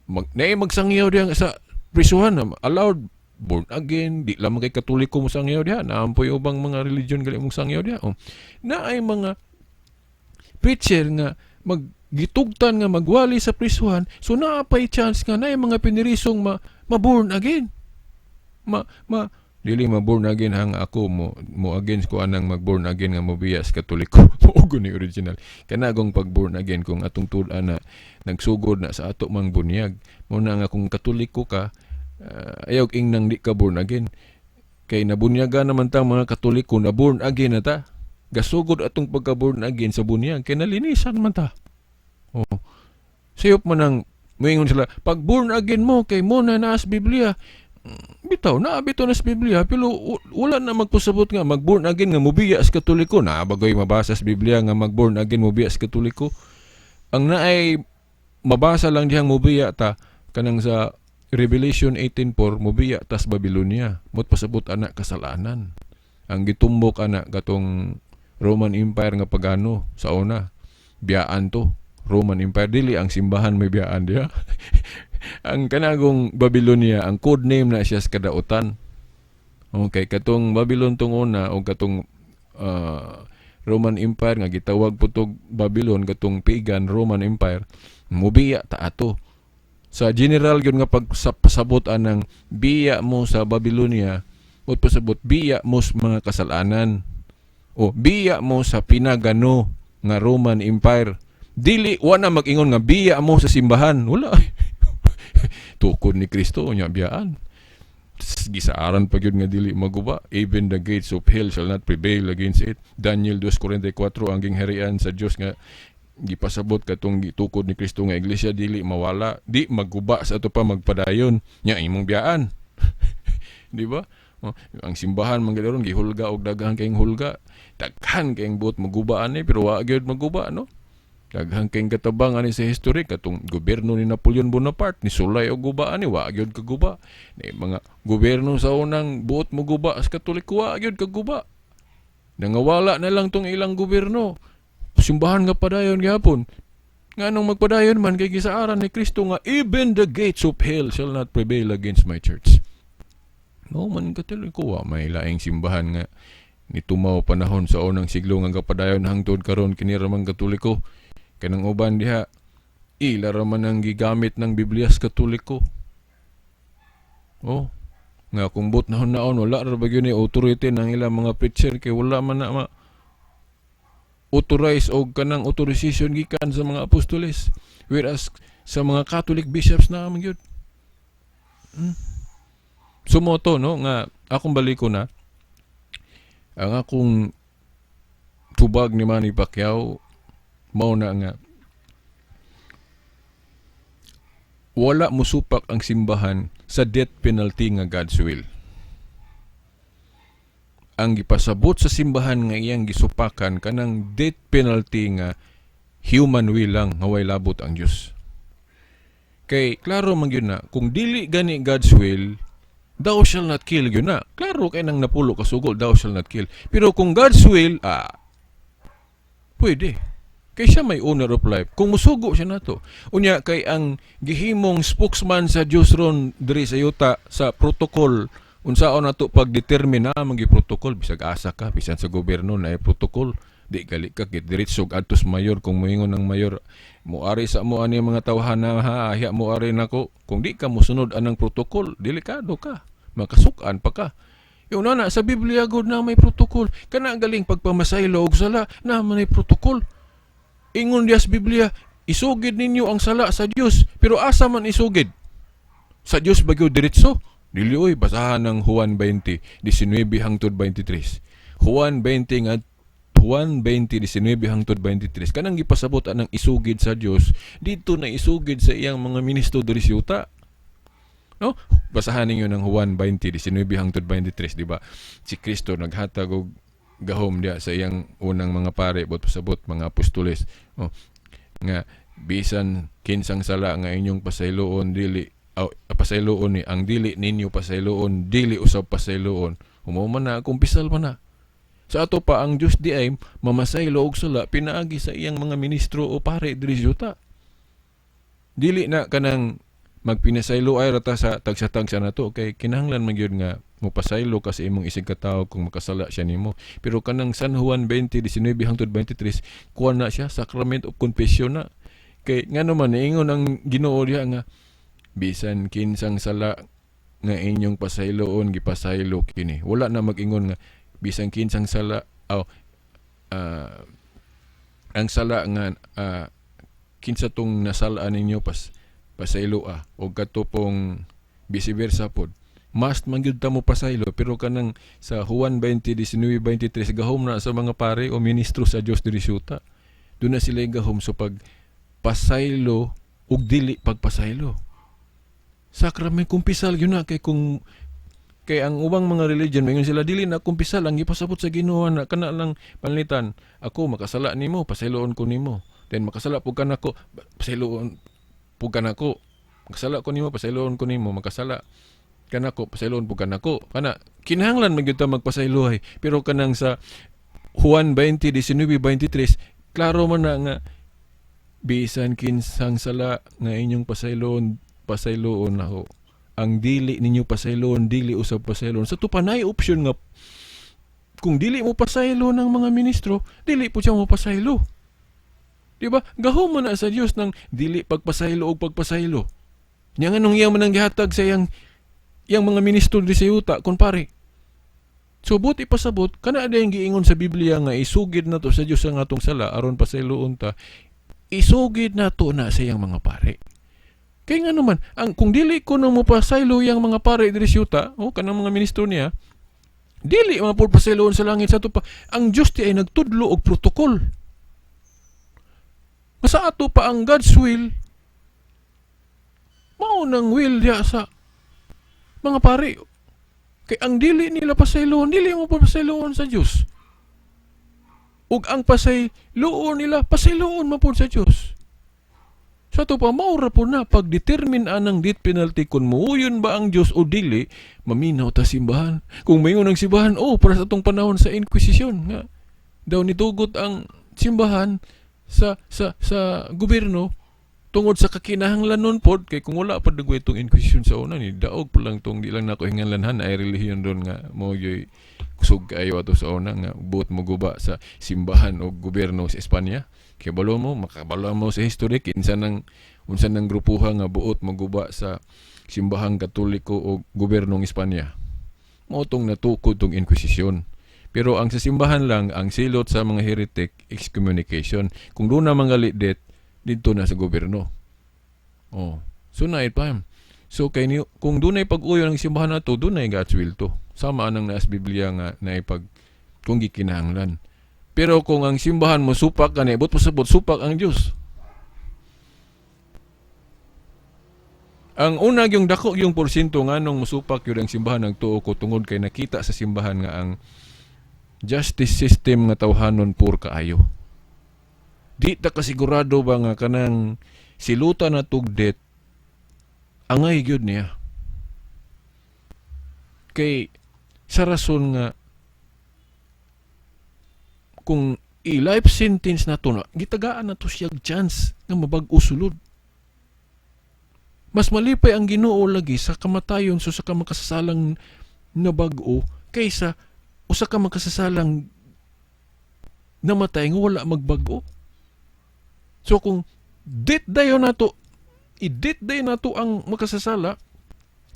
Speaker 1: magsangyaw diyan sa prisuhan allowed born again, di lamang kay Katoliko mo sangyaw diha, naampoy ubang mga religion gali mong sangyaw diha. Na ay mga preacher nga maggitugtan nga magwali sa prisuhan, so naapay chance nga na ay mga pinirisong ma-born again. Dili ma-born again hang ako mo against ko anang mag-born again nga mobiyas Katoliko. Muugo ni original. Kanagong pag-born again kung atong tulan na nagsugod na sa ato mang bunyag. Mo na nga kung Katoliko ka, ayaw ingnang di ka born again. Kay nabunyaga naman tang mga Katoliko na born again na ta. Gasugod atong pagka-born again sa bunyag. Kay nalinisan man ta. Sayop man ang moingon sila, pag born again mo, kay mo na naas Biblia. Bitaw, naabito na sa Biblia, pero wala na magpusabot nga mag-born again nga mubiya sa Katoliko. Naabagoy mabasa sa Biblia nga mag-born again mubiya sa Katoliko. Ang naay mabasa lang diyang mubiya ta kanang sa Revelation 18:4 mubiya tas Babylonia. Mot pasabot anak kasalanan. Ang gitumbok anak katong Roman Empire nga pagano sa una. Biyaan to. Roman Empire dili ang simbahan may biyaan diha. Ang kanagong Babylonia, ang code name na siya sa kadautan. Okay, katong Babylon tong una o katong Roman Empire nga gitawag putog Babylon katong pagan Roman Empire. Mubiya ta ato. Sa general yun nga pagpasabot anang biya mo sa Babylonia o pasabot biya mo sa mga kasalanan o biya mo sa pinagano nga Roman Empire. Dili wala mag-ingon nga biya mo sa simbahan. Wala. Tukod ni Kristo nya biyaan. Gisaaran pa gyud nga dili maguba, even the gates of hell shall not prevail against it. Daniel 2:44 ang gingharian sa Dios nga gipasabot katong gitukod ni Kristo nga iglesia dili mawala, di maguba sa ato pa magpadayon nya imong biyaan. Di ba? Ang simbahan manggaron gihulga og daghan kayong hulga, daghan kayong buot maguba ani pero wa gyud maguba, no? Daghan kayong katabang ani sa history katong gobyerno ni Napoleon Bonaparte ni sulay og guba ani wa gyud kaguba. Ni mga gobyerno sa unang buot maguba sa Katoliko wa gyud kaguba. Nangawala na lang tong ilang gobyerno. Simbahan nga padayon gyapon. Nganong magpadayon man kay gisaaran ni Kristo nga even the gates of hell shall not prevail against my church. No man Katoliko wa may laing simbahan nga nitumaw panahon sa unang siglo nga kapadayon hangtod karon kini ra man Katoliko. Kanang uban diha ilara man ang gigamit ng Biblia sa Katoliko. Oh, nga kung but naon wala ra ba gyud ni authority ng ilang mga preacher kay wala man na authorize og kanang authorization gikan sa mga apostoles, whereas sa mga Catholic bishops na man gyud. Sumoto no nga akong baliko na ang akong tubag ni Manny Pacquiao mao na nga wala musupak ang simbahan sa death penalty nga God's will. Ang gipasabot sa simbahan nga iyang gisupakan kanang death penalty nga human will lang nga way labot ang Dios. Kay klaro man gyud na kung dili gani God's will, thou shall not kill gyud na. Klaro kay nang napulo ka sugol, thou shall not kill. Pero kung God's will, pwede. Kay siya may owner of life. Kung musugo siya nato. Unya kay ang gihimong spokesman sa Dios ron diri sa yuta sa protocol unsaon nato pagdetermine na magi protocol bisag asa ka bisan sa gobyerno na protocol di gali ka kit diretsog adtos mayor kung moingon ng mayor moari sa mo ani mga tawhan na haahya moari nako kung di ka mosunod anang protocol delikado ka makasukan pa ka. Yung na sa Biblia gud na may protocol kana galing pagpamasaylo og sala na may protocol. Ingon diya sa Biblia, isugid ninyo ang sala sa Dios, pero asa man isugid? Sa Dios ba gyud diretso? Dili oy basahan ng Juan 20:19 hangtod 23. Juan 20 nga Juan 20:19 hangtod 23. Kanang gipasabot anang isugid sa Dios, dito na isugid sa iyang mga ministro diri sa yuta. No? Basahan ninyo ng Juan 20:19 hangtod 23, di ba? Si Kristo naghatag og gahom dia sa iyang unang mga pare bot pasabot mga apostoles nga bisan kinsang sala nga inyong pasayloon dili pasayloon ni ang dili ninyo pasayloon dili usab pasayloon humo na kumpisal man na sa ato pa ang Dios di ay mamasaylo og sala pinaagi sa iyang mga ministro o pare diri yuta dili na kanang magpinasaylo ay rata sa tagsa-tagsa nato kay kinahanglan man gyud nga mupasaylo ka sa imong isig katawo kung makasala siya nimo. Pero kanang San Juan 20:19 hangtod 23 kuha na siya sacrament of confession na. Kay ngano man niingon ang Ginoo diha nga bisan kinsang sala nga inyong pasayloon gipasaylo kini. Wala na mag-ingon nga bisan kinsang sala ang sala nga kinsa tong nasalaan ninyo pasaylo o katupong vice versa pod. Must man gyud ta mo pasaylo pero kanang sa Juan 20:19-23 gahom na sa mga pare o ministro sa Dios diri syuta. Doon na sila gahom so pag pasaylo ug dili pagpasaylo. Sakrament kumpisal gyud na kay kung kay ang ubang mga religion mayon sila dili na kumpisal ang gipasabot sa Ginoo na kana lang panlitan. Ako makasala nimo pasayloon ko nimo. Then makasala pug kanako pasayloon pug kanako. Makasala ko nimo pasayloon ko nimo makasala kanako pasayloon pug kanako kana kinahanglan magyud ta magpasaylohay pero kanang sa Juan 20:19-23 klaro man na nga bisan kinsang sala nga inyong pasayloon ako ang dili ninyo pasayloon dili usab pasayloon sa tupanay option nga kung dili mo pasaylo ng mga ministro dili po siya mo pasaylo di ba gahom man na sa Dios ng dili pagpasaylo og pagpasaylo nya nganong iya man ang gihatag sa yang mga ministro di sa yuta kon pare. So buti pasabot kana adayang giingon sa Biblia nga isugid nato sa Dios ang atong sala aron pasayloon ta. Isugid nato na sa yang mga pare. Kaya nga naman, kung dili ko nang mapasaylo yang mga pare diri siyuta, kanang mga ministro niya, dili mapapasayloon sa langit sa pa. Ang Diyos ti ay nagtudlo og protokol. Masa ato pa ang God's will, mao nang will diya sa mga pare. Kay ang dili nila pasayloon, dili mo papasayloon sa Diyos. Ug ang pasayloon nila, pasayloon mapod sa Diyos. Sa ito pa, maura po na pag-determine anang death penalty kung muuyon ba ang Diyos o dili, maminaw ta simbahan. Kung mayon ang simbahan, para sa itong panahon sa Inquisition, nga, daw nitugot ang simbahan sa gobyerno tungod sa kakinahanglan nun po, kay kung wala pa dagoy itong Inquisition sa una, ni daog pa lang itong di lang nako hinganlanhan, ay relihiyon doon nga, mo yo'y kusog kayo ato sa una, nga buot mo guba sa simbahan o gobyerno sa Espanya. Kaya makabalo mo sa history, unsa nang grupuha nga buot maguba sa simbahang katoliko o gobernong Espanya. Motong natukod tong Inquisition. Pero ang sa simbahan lang, ang silot sa mga heretic, excommunication. Kung doon na mga lidet, dito na sa gobyerno. So na pa. So kung doon ay pag-uyo ng simbahan na to, doon ay God's will to. Sama anang naas Biblia nga na kung gikinahanglan. Pero kung ang simbahan mo supak kanibot mo sabot supak ang Dios. Ang una yung dako yung porsyento nganong musupak yun ang simbahan ng tuo ko tungod kay nakita sa simbahan nga ang justice system nga tawhanon pur kaayo. Di ta kasigurado ba nga kanang silutan na tugdet angay gyud niya. Kay sa rason nga kung i-life sentence na to na, gitagaan na to siyang chance nga mabag-o sulod. Mas malipay ang Ginoo lagi sa kamatayon so sa kamakasasalang nabag-o kaysa usa ka makasasalang namatay nga wala magbag-o. So kung i-det dayon na to ang makasasala,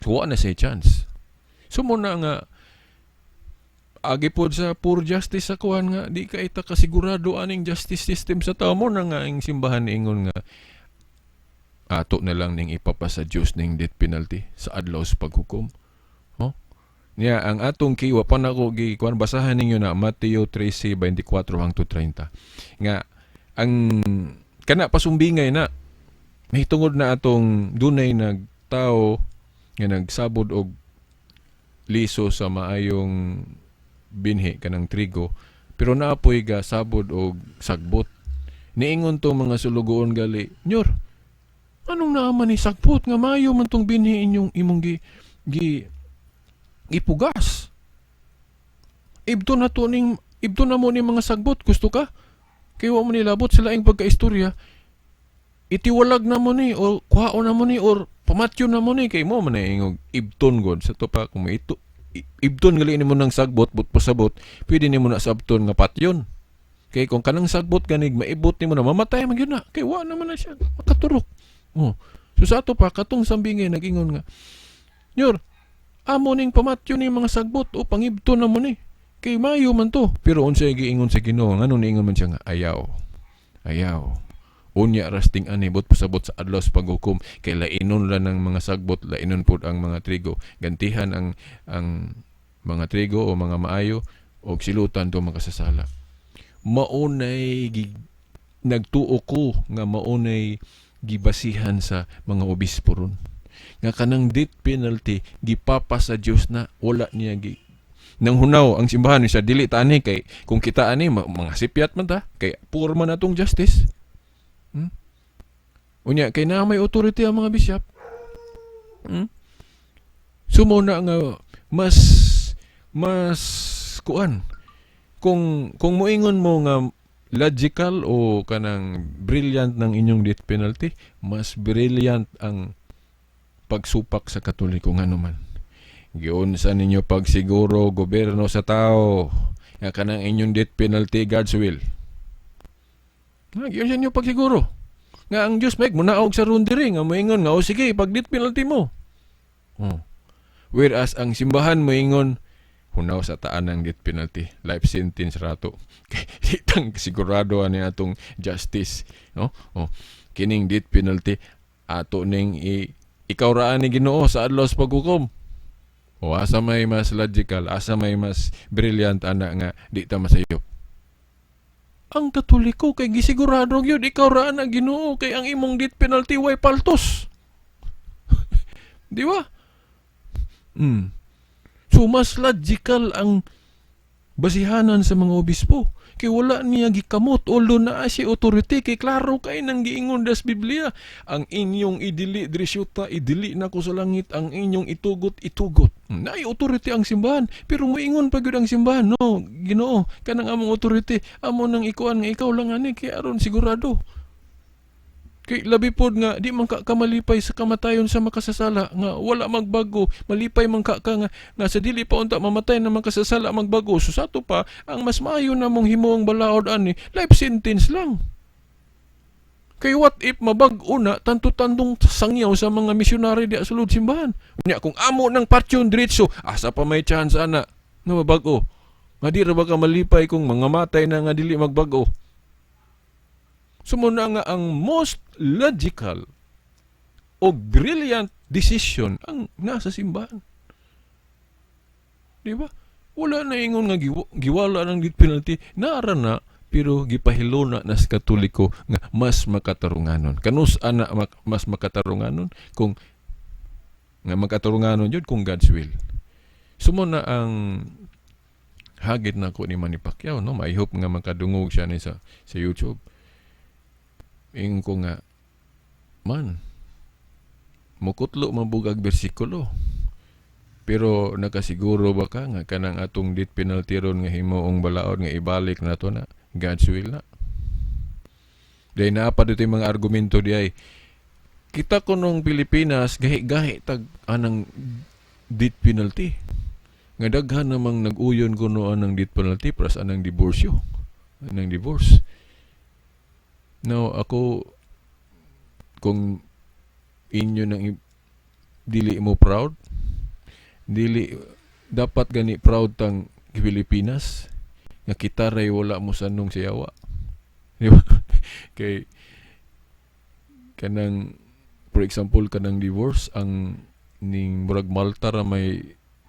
Speaker 1: wala na say chance. So muna nga agi pod sa poor justice sa kuhan nga di ka ita kasigurado aning justice system sa tao mo na nga ang simbahan ingon nga ato na lang ning ipapasa Diyos ning death penalty sa adlaw sa paghukom. Niya ang atong kiwa pa nako gi kuan basahan ninyo na Mateo 13:24-30 nga ang kana pasumbingay na mahitungod na atong dunay nagtao nga nagsabod og liso sa maayong binhi kanang trigo pero naapoy ga sabod og sagbot. Niingon to mga sulugoon gali, "Nyor, anong naaman ni sagbot nga maayo man tong binhi imong gipugas? Ibto na mo ni mga sagbot, gusto ka? Kay wa mo nilabot sila ing pagkaistorya. Itiwalag na mo ni o kuhao na mo ni or pamatyo na mo ni kay mo man ingog ibton god sa to pa kung ito ibton gali nimo nang sagbot but pasabot pwede nimo na sabton nga patyon kay kung kanang sagbot ganig maibot nimo na mamatay man gyud na kay wa naman na siya makaturok. So sa ato pa katong sambingay nagingon nga, "Nyor, amo ning pamatyon ni mga sagbot o pangibton na mo ni kay mayo man to." Pero unsay giingon sa Ginoo ngano niingon man siya nga ayaw unya rasting anibot pasabot sa adlaw sa paghukom kay lainon lang ng mga sagbot, lainon pud ang mga trigo, gantihan ang mga trigo o mga maayo o silutan to makasasala. Maunay nagtuo ko nga maunay gibasihan sa mga obispo ron nga kanang death penalty gipapa sa Dios na wala niya nang hunaw ang simbahan siya dili ta ani kay kung kita ani mga sipyat man ta kay poor man atong justice. Unya kay na may authority ang mga bishop. Sumo na nga mas kuan kung moingon mo nga logical o kanang brilliant ng inyong death penalty, mas brilliant ang pagsupak sa Katoliko nganuman. Giunsa ninyo pagsiguro gobyerno sa tao nga kanang inyong death penalty God's will. Giunsa ninyo pagsiguro nga ang Diyos may munaog sa rundiri nga moingon nga o sige pag death penalty mo. Whereas ang simbahan moingon hunaw sa taan ng death penalty, life sentence rato. Ditang sigurado ani atong justice, no? Kining death penalty Ato ning ikaw raan ni Ginoo sa adlaw sa paghukom. O asa may mas logical, asa may mas brilliant ana nga di ta masayop. Ang Katoliko kay gisigurado gyud ikaw ra na Ginoo kay ang imong death penalty way paltos. Di ba? So mas logical ang basihanan sa mga obispo. Kay wala niya gikamot although naa si authority kay klaro kay nang giingon das Biblia, ang inyong idili diri syuta idili nako sa langit, ang inyong itugot itugot. Naay authority ang simbahan pero moingon pa gyud ang simbahan, no Ginoo kanang among authority amo nang ikuan nga ikaw lang ani kay aron sigurado. Kay labi pod nga di man ka malipay sa kamatayon sa makasasala nga wala magbago, malipay man ka nga sa dili pa unta mamatay na makasasala magbago. So sa to pa ang mas maayo na mong himuong balaod ani life sentence lang. Kay what if mabag-o na tanto-tantong sangyaw sa mga misyonary di sulod simbahan. Nya kung amo ng patyon diretso, asa pa may chance ana nga mabag-o. Nga di ra ba ka malipay kung mga matay na nga dili magbago. Sumuna nga ang most logical o brilliant decision ang nasa simbahan. Di ba? Wala na ingon nga giwala ng death penalty. Naara na, pero gipahilo na sa Katoliko nga mas makatarunganon. Kanus ana mas makatarunganon kung nga makatarunganon yun kung God's will. Sumuna ang hagit na ko ni Manny Pacquiao, no? I hope nga makadungog siya ni sa YouTube. Ingon ko nga, man, mukutlo mabugag bersikulo. Pero nakasiguro ba ka nga kanang atong death penalty ron nga himuong balaod nga ibalik na to na God's will na. Dahil naapa dito yung mga argumento di ay kita ko nung Pilipinas gahi-gahi tag anang death penalty. Nga daghan namang nag-uyon ko no anang death penalty pras anang diborsyo. Anang divorce. Now, ako, kung inyo nang dili mo proud, dapat gani proud tang Pilipinas, nga kita ray wala mo sanong siyawa. Di ba? Kay, kanang, for example, kanang divorce, ang ning murag Malta ra may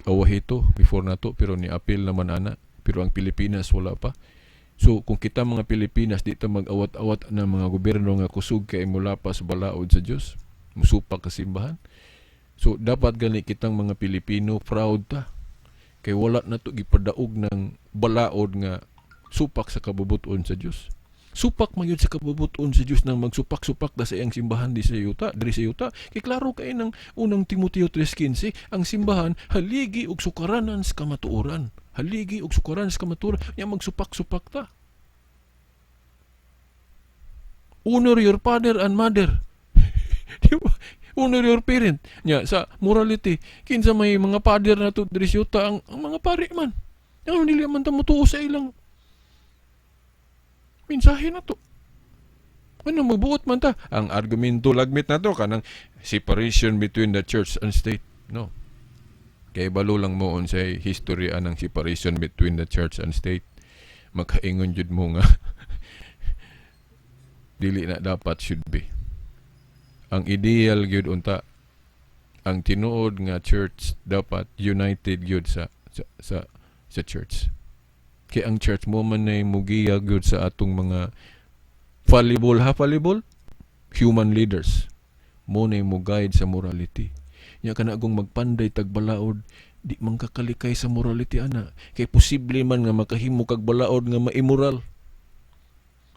Speaker 1: awahito before nato, pero ni appeal naman ana, pero ang Pilipinas wala pa. So kung kita mga Pilipinas di ta mag-awat-awat na mga gobyerno nga kusog kay mula pa sa balaod sa Dios, musupak ka simbahan. So dapat gani kitang mga Pilipino proud ta kay wala na to gipadaog ng balaod nga supak sa kabubuton sa Dios. Supak magyud sa kabubuton sa Dios nang magsupak-supak ta sa iyang simbahan di sa yuta, diri sa yuta. Kay klaro kay nang unang Timoteo 3:15, ang simbahan haligi og sukaranan sa kamatuoran. Haligi og sukaran sa kamatuoran, nya magsupak-supak ta. Honor your father and mother. Di ba? Honor your parent. Nya sa morality, kinsa may mga father na to diri sa yuta ang mga pari man. Ang dili man ta motuo sa ilang mensahe na to. Ano magbuot man ta? Ang argumento lagmit na to kanang separation between the church and state. No. Kay balo lang mo on sa history anang separation between the church and state. Makaingon jud mo nga dili na dapat should be. Ang ideal gyud unta ang tinuod nga church dapat united gyud sa church. Kay ang church mo man ay mugiya gyud sa atong mga fallible human leaders. Mo na mo guide sa morality. Nya kana kung magpanday tagbalaod di man kakalikay sa morality ana kay posible man nga makahimo kag balaod nga maimmoral.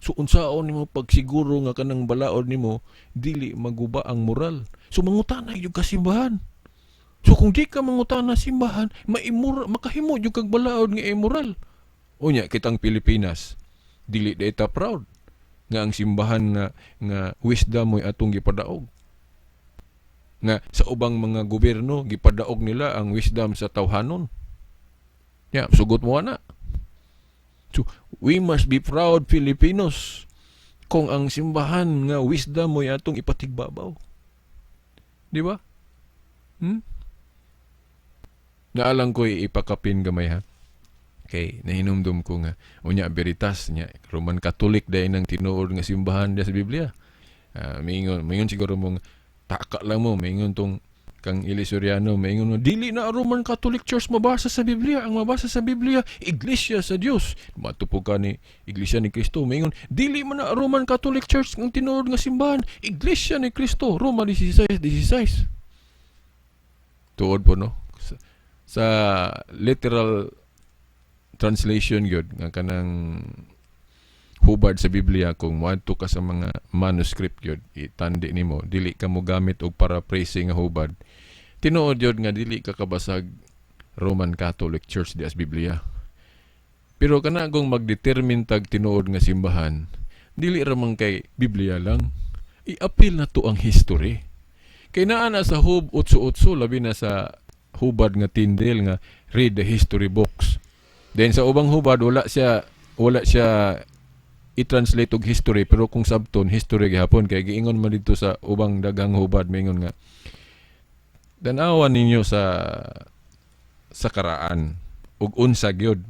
Speaker 1: So unsaon nimo pagsiguro nga kanang balaod nimo dili maguba ang moral. So mangutana gyud ka simbahan. So kung di ka mangutana simbahan, maimmoral makahimo gyud kag balaod nga immoral. Unya kitang Pilipinas dili data proud nga ang simbahan nga wisdom mo'y atong gipadaog. Nga sa ubang mga gobyerno gipadaog nila ang wisdom sa tawhanon. Ya, sugot mo na. So, we must be proud Filipinos kung ang simbahan nga wisdom mo'y atong ipatigbabaw. Di ba? Naalang ko'y ipakapin gamay ha. Okay, nahinumdum ko nga unya veritas nya Roman Catholic dahil nang tinuod nga simbahan sa Biblia. Mingon siguro mong taka lang mo, maingon tong kang Ilisuriano, maingon mo, dili na Roman Catholic Church mabasa sa Biblia. Ang mabasa sa Biblia, Iglesia sa Dios. Matupog ka ni Iglesia ni Cristo. Maingon, dili man na Roman Catholic Church ang tinuod nga simbahan. Iglesia ni Cristo. Roma 16:16. Tuod po, no? Sa literal translation yun, nga kanang hubad sa Biblia, kung muadto ka sa mga manuscript yun, itandi nimo, dili ka mo gamit og paraphrasing nga hubad. Tinuod yun nga dili ka kabasag Roman Catholic Church di as Biblia. Pero kana kung magdetermine tag tinuod nga simbahan, dili ra man kay Biblia lang. I-appeal na to ang history. Kay naa na sa Hub 8:8, labi na sa hubad nga tindel nga read the history books. Then sa ubang hubad wala siya i-translate og history, pero kung sabton history gihapon, kay giingon man dito sa ubang dagang hubad, maingon nga tanawan ninyo sa karaan ug unsa gyud.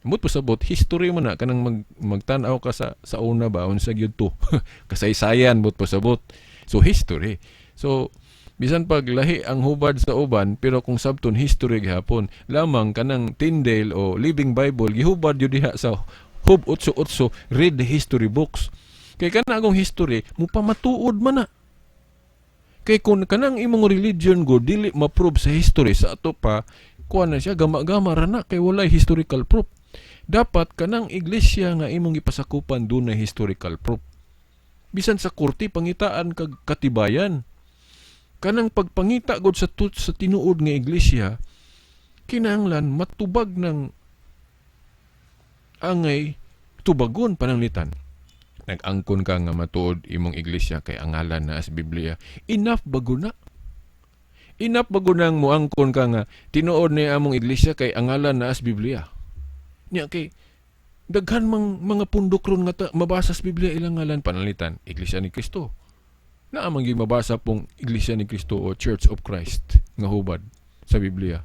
Speaker 1: Mut pasabot history mo na kanang magtan-aw ka sa una ba unsa gyud to. Kasaysayan mut pasabot. So history. So bisan pag lahi ang hubad sa uban, pero kung sabton history gihapon, lamang kanang Tyndale o Living Bible gihubad yun diha sa Hub 8:8, read the history books. Kay kanang akong history mo pamatuod man na. Kay kung kanang imong religion go dili ma-prove sa history, sa ato pa kuha na siya gama-gama ra na kay walay historical proof. Dapat kanang iglesia nga imong ipasakupan dunay historical proof. Bisan sa korte pangitaan kag katibayan. Kanang pagpangita god sa tinuod nga iglesia, kinahanglan matubag ng angay tubagon pananglitan. Nag-angkon ka nga matuod imong iglesia kay angalan na as Biblia. Enough bago na. Enough bago nang muangkon ka nga tinuod ni among iglesia kay angalan na as Biblia. Nya kay daghan mga pundok ron nga mabasa sa Biblia ilang ngalan pananglitan, Iglesia ni Cristo. Na amang mabasa pong Iglesia ni Cristo o Church of Christ nga hubad sa Biblia.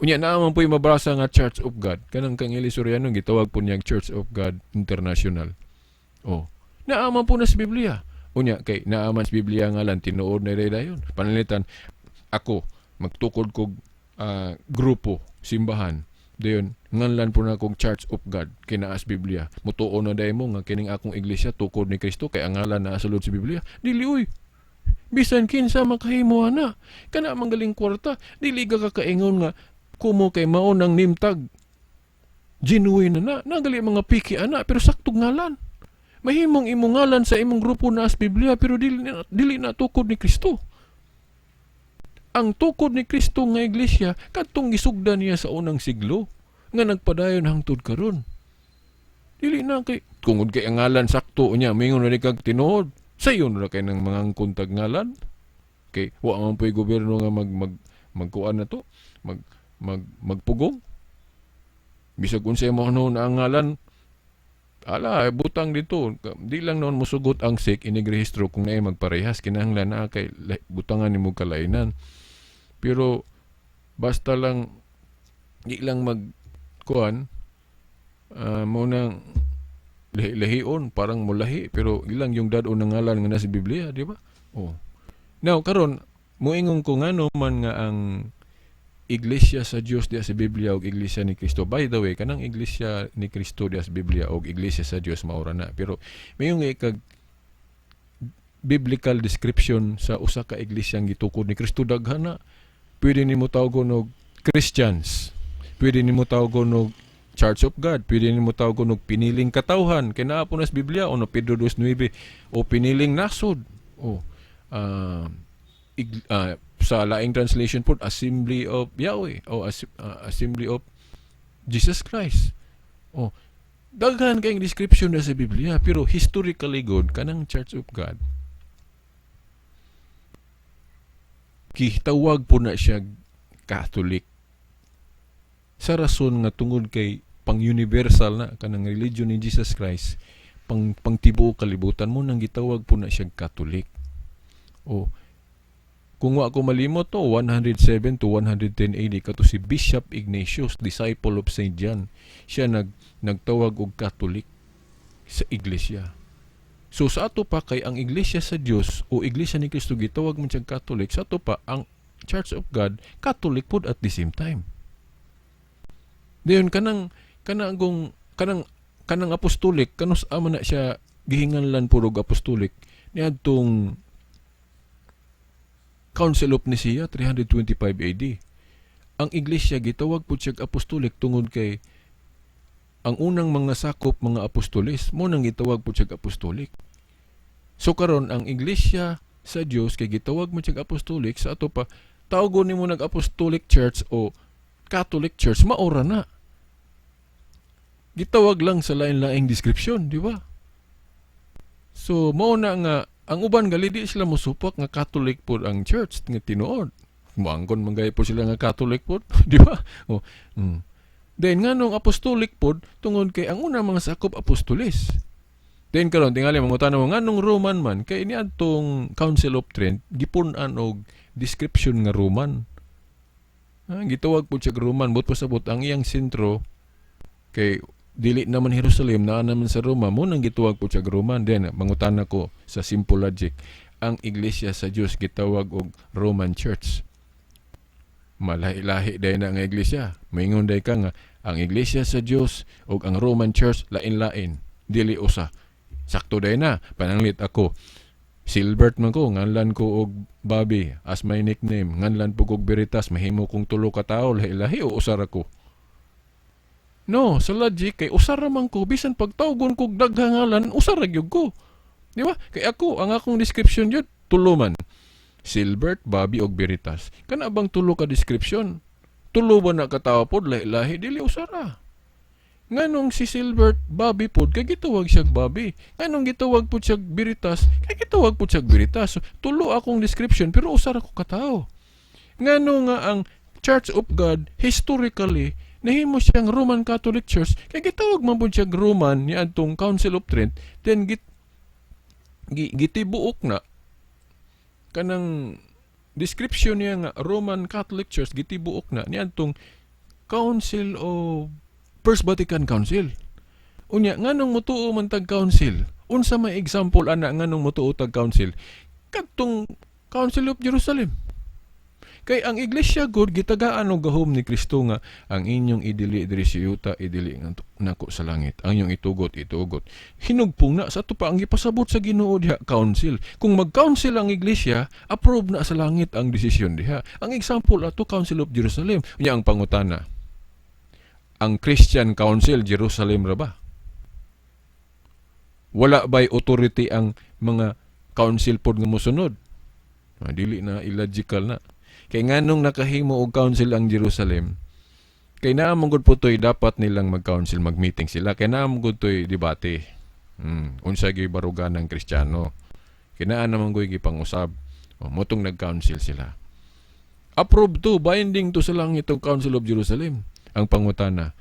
Speaker 1: Unya naman po'y mabasa nga Church of God. Kanang kang Ilisuriano, gitawag po niya Church of God International. Oh, naaman po na sa Biblia. Unya, kay naaman sa Biblia nga lang, tinuod na dayon. Panalitan, ako, magtukod kog grupo, simbahan. Dayon, nganlan po na kong Church of God, kinaas Biblia. Mutuo na dayon mo nga kining akong iglesia, tukod ni Kristo, kay angalan na asulod sa Biblia. Dili, uy. Bisan kinsa makahimo na. Kana manggaling kwarta, dili ka kakaingon nga, kumo kay maunang nimtag. Genuine na. Nagali mga piki ana, pero saktog ngalan. Mahimong imong ngalan sa imong grupo na as Biblia, pero dili na tukod ni Kristo. Ang tukod ni Kristo nga iglesia, katong gisugdan niya sa unang siglo, nga nagpadayon hangtod karon. Dili na kay, kungod kay ang ngalan sakto niya, mingon na kag tinuod, sayon na kay ng mga angkuntag ngalan. Kay, wa man po'y gobyerno nga magkuan na to, magpugong. Bisag unsay mo noon ang ngalan, butang dito. Di lang noon musugot ang SIC, inigrehistro kung naay magparehas, kinahanglan na kay butangan nimo kalainan. Pero basta lang di lang magkuan, munang lahion, parang mulahi, pero ilang yung dadon ng ngalan nga nasa Biblia, di ba? Oh. Now, karon muingon ko nga man nga ang Iglesia sa Dios diya sa Biblia o Iglesia ni Cristo. By the way, kanang Iglesia ni Cristo diya sa Biblia o Iglesia sa Dios maura na. Pero mayong ikag biblical description sa usa ka iglesia ang gitukod ni Cristo, daghan na. Pwede nimo tawgon og Christians. Pwede nimo tawgon og Church of God. Pwede nimo tawgon og piniling katawhan. Kay naa po na sa Biblia o no Pedro 2:9 o piniling nasod. O sa laing translation po, Assembly of Yahweh o Assembly of Jesus Christ. Oh, daghan kayong description na sa Biblia, pero historically good kanang Church of God, kitawag po na siya Catholic sa rason nga tungod kay pang-universal na kanang religion ni Jesus Christ, pang-tibuok kalibutan mo nang gitawag po na siya Catholic. O kung wa ko malimot to, 107 to 110 AD kato si Bishop Ignatius, disciple of St. John. Siya nagtawag og Catholic sa iglesia. So sa ato pa kay ang Iglesia sa Dios o Iglesia ni Kristo gitawag man siyang Catholic, sa ato pa ang Church of God Catholic pod at the same time. Dayon kanang apostolic kanus ama na siya gihinganlan purog apostolic niadtong Council of Nicaea 325 AD. Ang Iglesia gitawag pod siyang apostolic tungod kay ang unang mga sakop mga apostolis mo nang gitawag pod siyang apostolic. So karon ang Iglesia sa Dios kay gitawag mo siyang apostolic, sa ato pa tawgon nimo nag-apostolic church o Catholic church maora na. Gitawag lang sa lain-laing description, di ba? So mao na nga ang uban gali di sila mosupak nga Catholic pod ang church nga tinuod. Muangkon man gayud po sila nga Catholic pod, di ba? Oh. Then nganong apostolic pod tungod kay ang una mga sakop apostolis. Then karon tingali mangutan mo nganong Roman man kay niadtong Council of Trent gipun-an og description nga Roman. Gitawag po siya Roman but pasabot ang iyang sentro kay dili naman Jerusalem naa naman sa Roma mo nang gitawag po siya Roman. Then mangutan ko sa simple logic ang Iglesia sa Dios gitawag og Roman Church. Malahi-lahi day na nga iglesia. Maingon day ka nga ang Iglesia sa Dios ug ang Roman Church lain-lain, dili usa. Sakto day na pananglit ako. Silbert man ko, nganlan ko og Bobby as my nickname. Nganlan po kog Veritas, mahimo kong tulo ka tawo, lahi-lahi o usara ko. No, sa logic kay usara man ko bisan pagtawgon kog daghang ngalan, usara gyud ko. Di ba? Kay ako ang akong description yun tulo man. Silbert, Bobby og Veritas. Kana bang tulo ka description? Tulo ba na katawa pod lahi-lahi dili usara. Nganong si Silbert, Bobby pod kay gitawag siya Bobby. Nganong gitawag pod siya Veritas kay gitawag pod siya Veritas. So, tulo akong description pero usara ko katawo. Nganong nga ang Church of God historically nahimo siyang Roman Catholic Church kay gitawag man pod siya Roman niadtong Council of Trent, then gitibuok na kanang description niya nga Roman Catholic Church gitibuok na niadtong Council of First Vatican Council. Unya nganong motuo man tag council? Unsa may example ana nganong motuo tag council? Kadtong Council of Jerusalem. Kay ang Iglesia God gitagaan og gahom ni Kristo nga ang inyong idili diri sa yuta idili nako sa langit. Ang inyong itugot. Hinugpong na sa ato pa ang gipasabot sa Ginoo diha council. Kung mag-council ang Iglesia, approve na sa langit ang desisyon diha. Ang example ato Council of Jerusalem. Unya ang pangutana. Ang Christian Council Jerusalem ra ba? Wala ba'y authority ang mga council pod nga mosunod? Dili na illogical na. Kay nganong nakahimo og council ang Jerusalem, kay naamong gud putoy dapat nilang mag-council, mag-meeting sila. Kay naamong gud toy debate. Unsa gyud barugan ng Kristiyano. Kay naa naman gyud gipang-usab. Motong nag-council sila. Approve to, binding to sa langit ang Council of Jerusalem. Ang pangutana,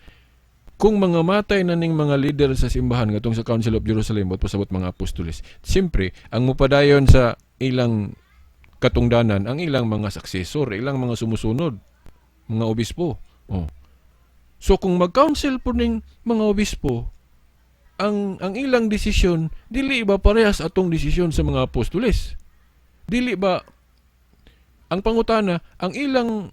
Speaker 1: kung mga matay na ning mga leader sa simbahan ngatong sa Council of Jerusalem at pasabot mga apostoles, siyempre ang mupadayon sa ilang katungdanan ang ilang mga successor, ilang mga sumusunod, mga obispo. So kung mag-council po ning mga obispo, ang ilang desisyon dili ba parehas atong desisyon sa mga apostoles? Dili ba ang pangutana, ang ilang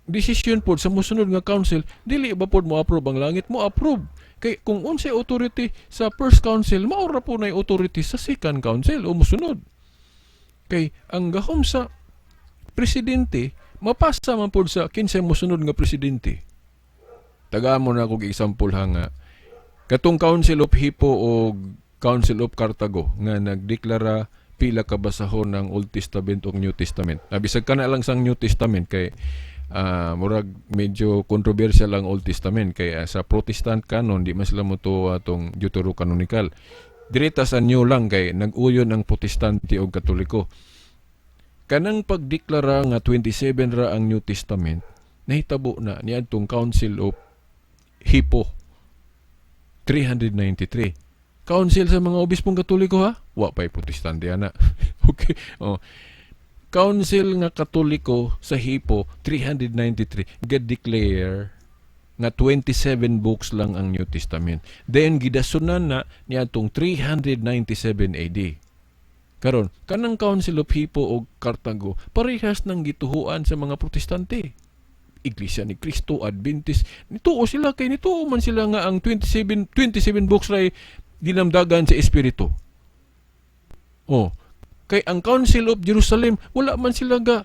Speaker 1: desisyon po sa musunod nga council, dili ba po mo approve ang langit? Mo approve. Kay kung unsay authority sa first council, maura po na authority sa second council o musunod. Kay ang gahom sa presidente, mapasa man po sa kinsay musunod nga presidente. Tagaan mo na kong example ha nga. Katong Council of Hippo o Council of Cartago nga nagdeklara pila ka basahon ng Old Testament o New Testament. Bisag ka na lang sang New Testament kay murag medyo controversial ang Old Testament kay sa Protestant canon di man sila moto atong Deuterocanonical. Direta sa New lang kay nag-uyon ang Protestante o Katoliko. Kanang pagdeklara nga 27 ra ang New Testament, nahitabo na niadtong Council of Hippo 393. Council sa mga obispong Katoliko ha? Wa pa'y Protestante ana. Okay. Council nga Katoliko sa Hippo 393 ga-declare nga 27 books lang ang New Testament. Then gidasunan na niadtong 397 AD. Karon, kanang Council of Hippo o Cartago, parehas nang gituhuan sa mga Protestante. Iglesia ni Cristo, Adventist, nituo sila kay nituo man sila nga ang 27 books ray dinamdagan sa Espiritu. Oh, kay ang Council of Jerusalem, wala man sila ga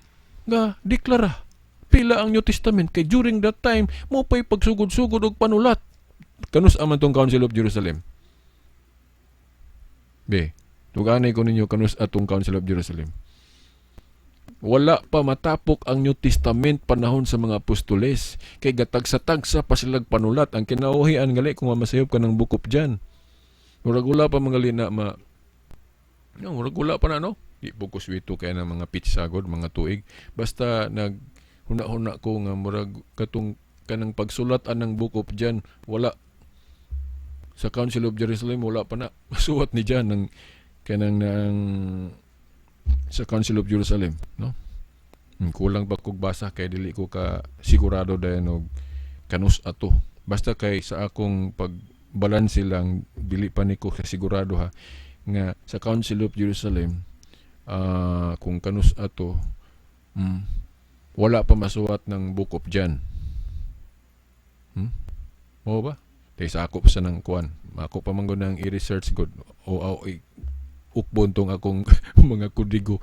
Speaker 1: deklara pila ang New Testament. Kay during that time, mo pa'y pagsugod-sugod og panulat. Kanus aman tong Council of Jerusalem. Be, tuganay ko ninyo kanus atong Council of Jerusalem. Wala pa matapok ang New Testament panahon sa mga apostoles. Kay gatagsa-tagsa pa silang panulat. Ang kinauhian gali kung masayop ka ng bukop dyan. Murag-ula pa mga lina murag-ula pa na no? Di bukus wito kaya ng mga pitsagod, mga tuig. Basta huna-huna ko nga murag katong kanang pagsulatan ng bukop dyan, wala. Sa Council of Jerusalem, wala pa na. Masuwat ni dyan ng sa Council of Jerusalem, no? Kulang pa kog basa kay dili ko ka sigurado dayon og kanus ato. Basta kay sa akong pagbalanse lang dili pa niko sigurado ha nga sa Council of Jerusalem kung kanus ato wala pa masuwat ng Book of John. Mo ba? Tay sa ako pa sa nang kuan. Ako pa manggo nang i-research god o ukbon tong akong mga kudigo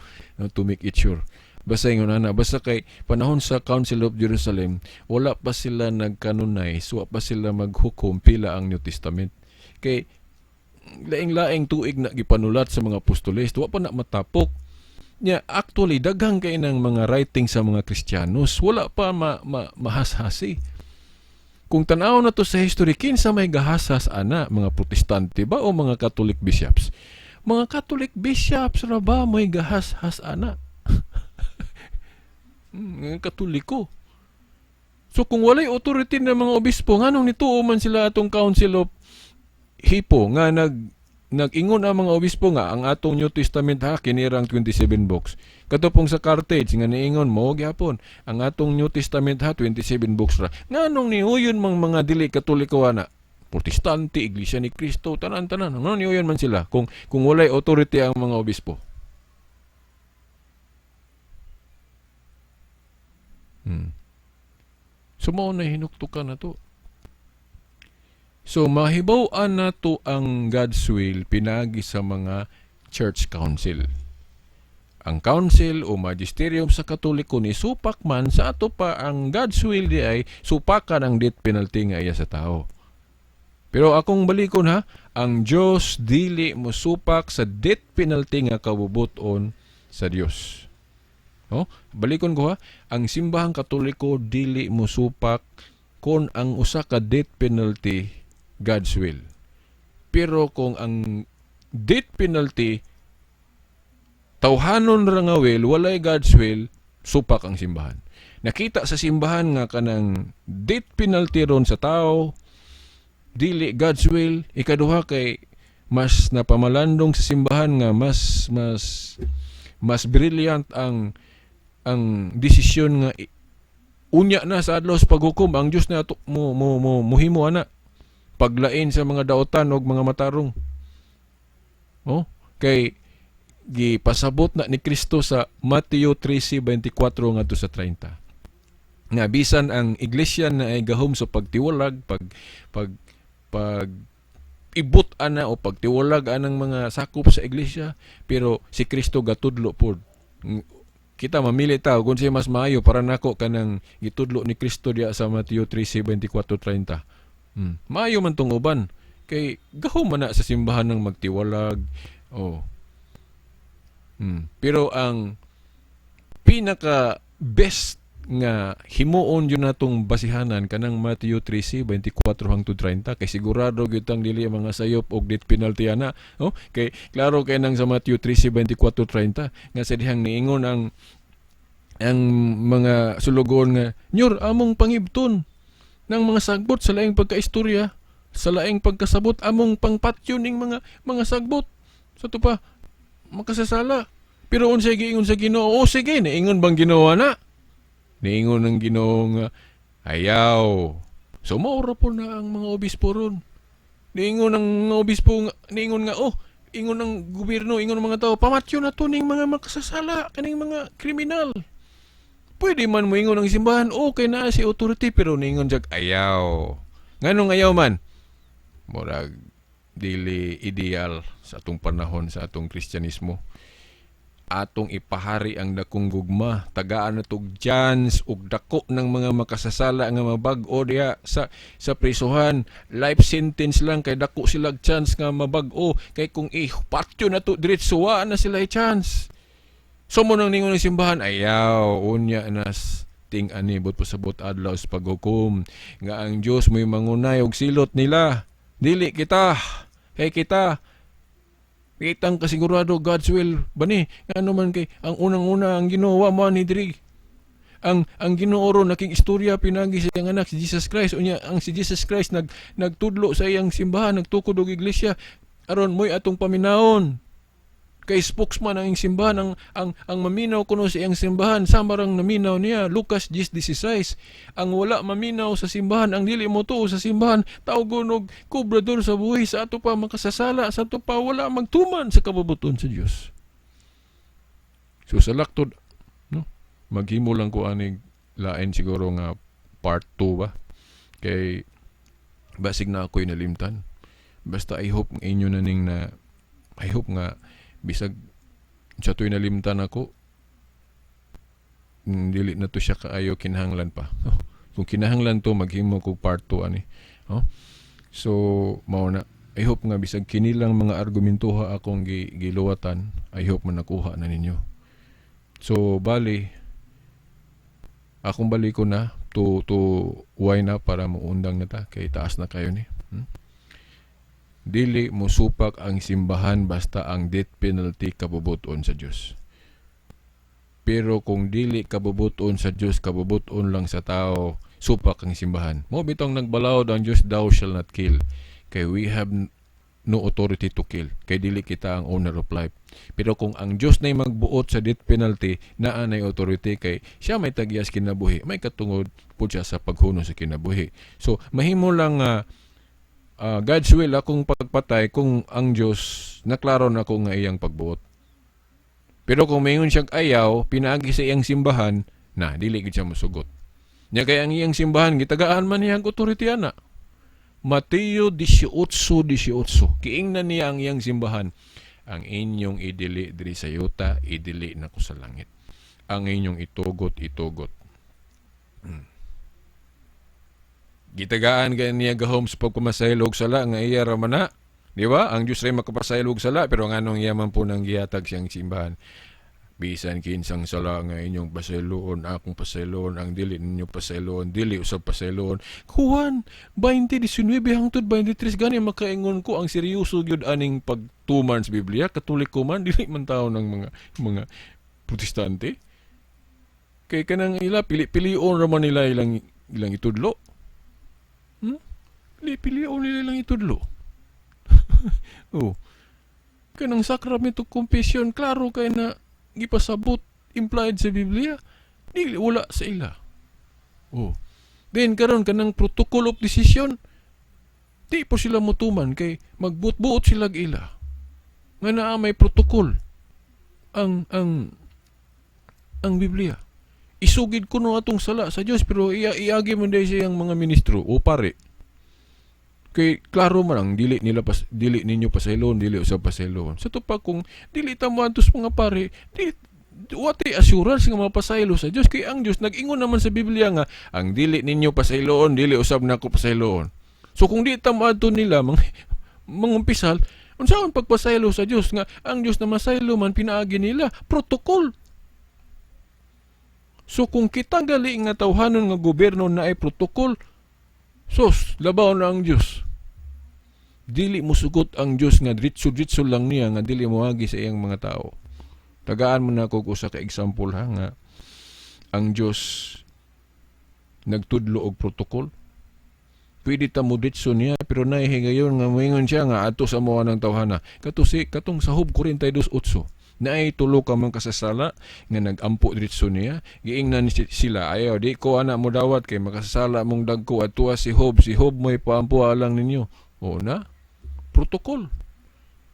Speaker 1: to make it sure. Basta ingon ana, basta kay panahon sa Council of Jerusalem, wala pa sila nagkanonize, wala pa sila maghukom pila ang New Testament. Kay laing-laing tuig na gipanulat sa mga apostoles, wala pa na matapok. Actually, daghang kay ng mga writing sa mga Kristiyanos, wala pa mahashasi. Kung tanaw na to sa history, kinsa may gahasas ana, mga Protestante ba o mga Catholic bishops? Mga Catholic bishops ra ba may gahashas ana? Katoliko. So kung walay authority ng mga obispo, nganong nituo man sila atong Council of Hippo nga nag-ingon ang mga obispo nga ang atong New Testament ha kinirang 27 books. Katupong sa Carthage nga niingon mo gyapon ang atong New Testament ha 27 books ra. Nganong niuyon mga dili Katoliko ana? Protestante, Iglesia ni Cristo, tanan-tanan. Ano niuyon man sila kung walay authority ang mga obispo? So mao na hinuktukan na to. So mahibaw-an na to ang God's will pinagi sa mga church council. Ang council o magisterium sa Katoliko ni supak man sa ato pa ang God's will di ay supakan ang death penalty nga iya sa tao. Pero akong balikon ha, ang Diyos dili mo supak sa death penalty nga kabubuton sa Dios. No? Balikon ko ha, ang simbahang Katoliko dili mo supak kung ang usa ka death penalty God's will. Pero kung ang death penalty tawhanon ra nga will, walay God's will, supak ang simbahan. Nakita sa simbahan nga kanang death penalty ron sa tao, dili God's will. Ikaduha kay mas napamalandong sa simbahan nga mas brilliant ang desisyon nga unya na sa adlaw sa paghukom ang Dios na muhimo ana paglain sa mga daotan og mga matarong. Kay gipasabot na ni Kristo sa Mateo 13:24 ngadto sa 30. Nga bisan ang iglesia na ay gahom sa pagtiwalag, pag ibut ana o pagtiwalag anang mga sakop sa iglesia, pero si Kristo gatudlo pod. Kita mamili ta kung siya mas maayo para nako kanang gitudlo ni Kristo diya sa Mateo 13:24-30. Maayo man tong uban kay gahom man na sa simbahan ng magtiwalag. Pero ang pinaka best nga himuon yun natong basihanan kanang Matthew 13:24-30 kay sigurado gyud tang dili mga sayop og death penalty ana, kay klaro kay nang sa Matthew 13:24-30 nga sa dihang niingon ang mga sulugon nga nyor among pangibton ng mga sagbot sa laing pagkaistorya, sa laing pagkasabot among pangpatyo ning mga sagbot sa to pa makasasala. Pero unsay giingon sa Ginoo? Sige, niingon bang Ginoo na? Niingon ng Ginoo nga ayaw So maura po na ang mga obispo ron. Niingon ang mga obispo, niingon nga, ingon ng gobyerno, ingon ng mga tao, pamatyo na to ning mga makasasala, kaning mga kriminal. Pwede man mo ingon ng simbahan, okay na si authority, pero niingon jag ayaw. Nganong ayaw man? Murag, dili ideal sa atong panahon, sa atong Kristyanismo. Atong ipahari ang dakong gugma, tagaan na tog chance ug dako ng mga makasasala nga mabag-o diha sa prisuhan. Life sentence lang kay dako sila chance nga mabag-o, kay kung patyo na to diretso wa na sila chance. So mo nang ningon ng simbahan, ayaw unya nas ting anibot pasabot adlaw sa paghukom nga ang Dios mo'y mangunay og silot nila, dili kita. Kay kita kitang kasigurado God's will bani ano man kay ang unang-una ang Ginoo man ni diri ang Ginoo ro naking istorya pinagi sa iyang anak si Jesus Christ, unya ang si Jesus Christ nagtudlo sa iyang simbahan, nagtukod og iglesia aron mo'y atong paminawon. Kay spokesman ang simbahan, ang maminaw kuno sa iyang simbahan samarang naminaw niya Lucas 10:16. Ang wala maminaw sa simbahan, ang dili mo tuo sa simbahan, tawgon og kobrador sa buhi, sa ato pa makasasala, sa ato pa wala magtuman sa kabubuton sa Dios. So sa laktod, no, maghimo lang ko aning lain siguro nga part 2 ba, kay basig na ako'y nalimtan. Basta I hope inyo na ning na, I hope nga bisag sa to'y nalimtan ako, dili na to siya kaayo kinahanglan pa. Kung kinahanglan to, maghimo ko part 2 ani. So mao na, I hope nga bisag kinilang mga argumentuha akong giluwatan, I hope man nakuha na ninyo. So bali akong balik ko na to wind up para muundang na ta, kay taas na kayo ni. Dili mo supak ang simbahan basta ang death penalty kabubuton sa Dios. Pero kung dili kabubuton sa Dios, kabubuton lang sa tao, supak ang simbahan. Mo bitong nagbalawod ang Dios, thou shall not kill. Kay we have no authority to kill. Kay dili kita ang owner of life. Pero kung ang Dios nay magbuot sa death penalty, naa nay authority, kay siya may tagyas kinabuhi, may katungod pud siya sa paghuno sa kinabuhi. So mahimo lang God's will akong pagpatay kung ang Diyos naklaro na ko nga iyang pagbuot. Pero kung mayon siyang ayaw, pinaagi sa iyang simbahan, na dili gid siya mosugot. Nya kay ang iyang simbahan gitagaan man niya ang authority ana. Mateo 18:18. Kiingnan niya ang iyang simbahan, ang inyong idili diri sa yuta, idili na ko sa langit. Ang inyong itugot. Gitagaan kay niya gahom sa pagpamasaylo og sala nga iya ra man na, di ba? Ang Dios ray makapasaylo og sala, pero nganong yaman po nang gihatag siyang simbahan. Bisan kinsang sala nga inyong pasayloon, akong pasayloon, ang dili ninyo pasayloon, dili usab pasayloon. Juan 20:19 hangtod 23 gani makaingon ko ang seryoso gyud aning pagtuman sa Biblia, Katoliko man dili man tawo ng mga Protestante. Kay kanang ila pili-pilion ra man nila ilang itudlo. Pilion nila lang itudlo. Kanang sakramento confession, klaro kay na gipasabot, implied sa Biblia, dili wala sa ila. Then karon kanang protocol of decision, di po sila mutuman kay magbuot-buot sila ila. Nga naa may protocol ang Biblia. Isugid ko no atong sala sa Dios, pero iagi man day siyang mga ministro o pare. Kay klaro man ang dili ninyo pasayloon, dili usab pasayloon. Sa to pa kung dili ta mo antos mga pare, wati assurance nga mapasaylo sa Dios, kay ang Dios nag-ingon naman sa Biblia nga ang dili ninyo pasayloon, dili usab nako pasayloon. So kung di ta moadto nila mangumpisal, unsaon pagpasaylo sa Dios nga ang Dios na masaylo man pinaagi nila protocol. So kung kita gali nga tawhanon nga gobyerno na ay protocol, sos labaw na ang Dios. Dili musugot ang Dios nga ditso lang niya nga dili moagi sa iyang mga tao. Tagaan mo na ako usa ka example nga ang Dios nagtudlo og protocol. Pwede ta mo ditso niya, pero nahihigayon nga moingon siya nga ato sa moa ng tawhana. Katong Sahub 42:8. Naay tulo ka man kasasala nga nagampo diretso niya. Giingnan sila, ayaw di ko ana mo dawat kay makasasala mong dagko at tuwa si Job. Si Job mo'y paampo lang ninyo. O na, protocol.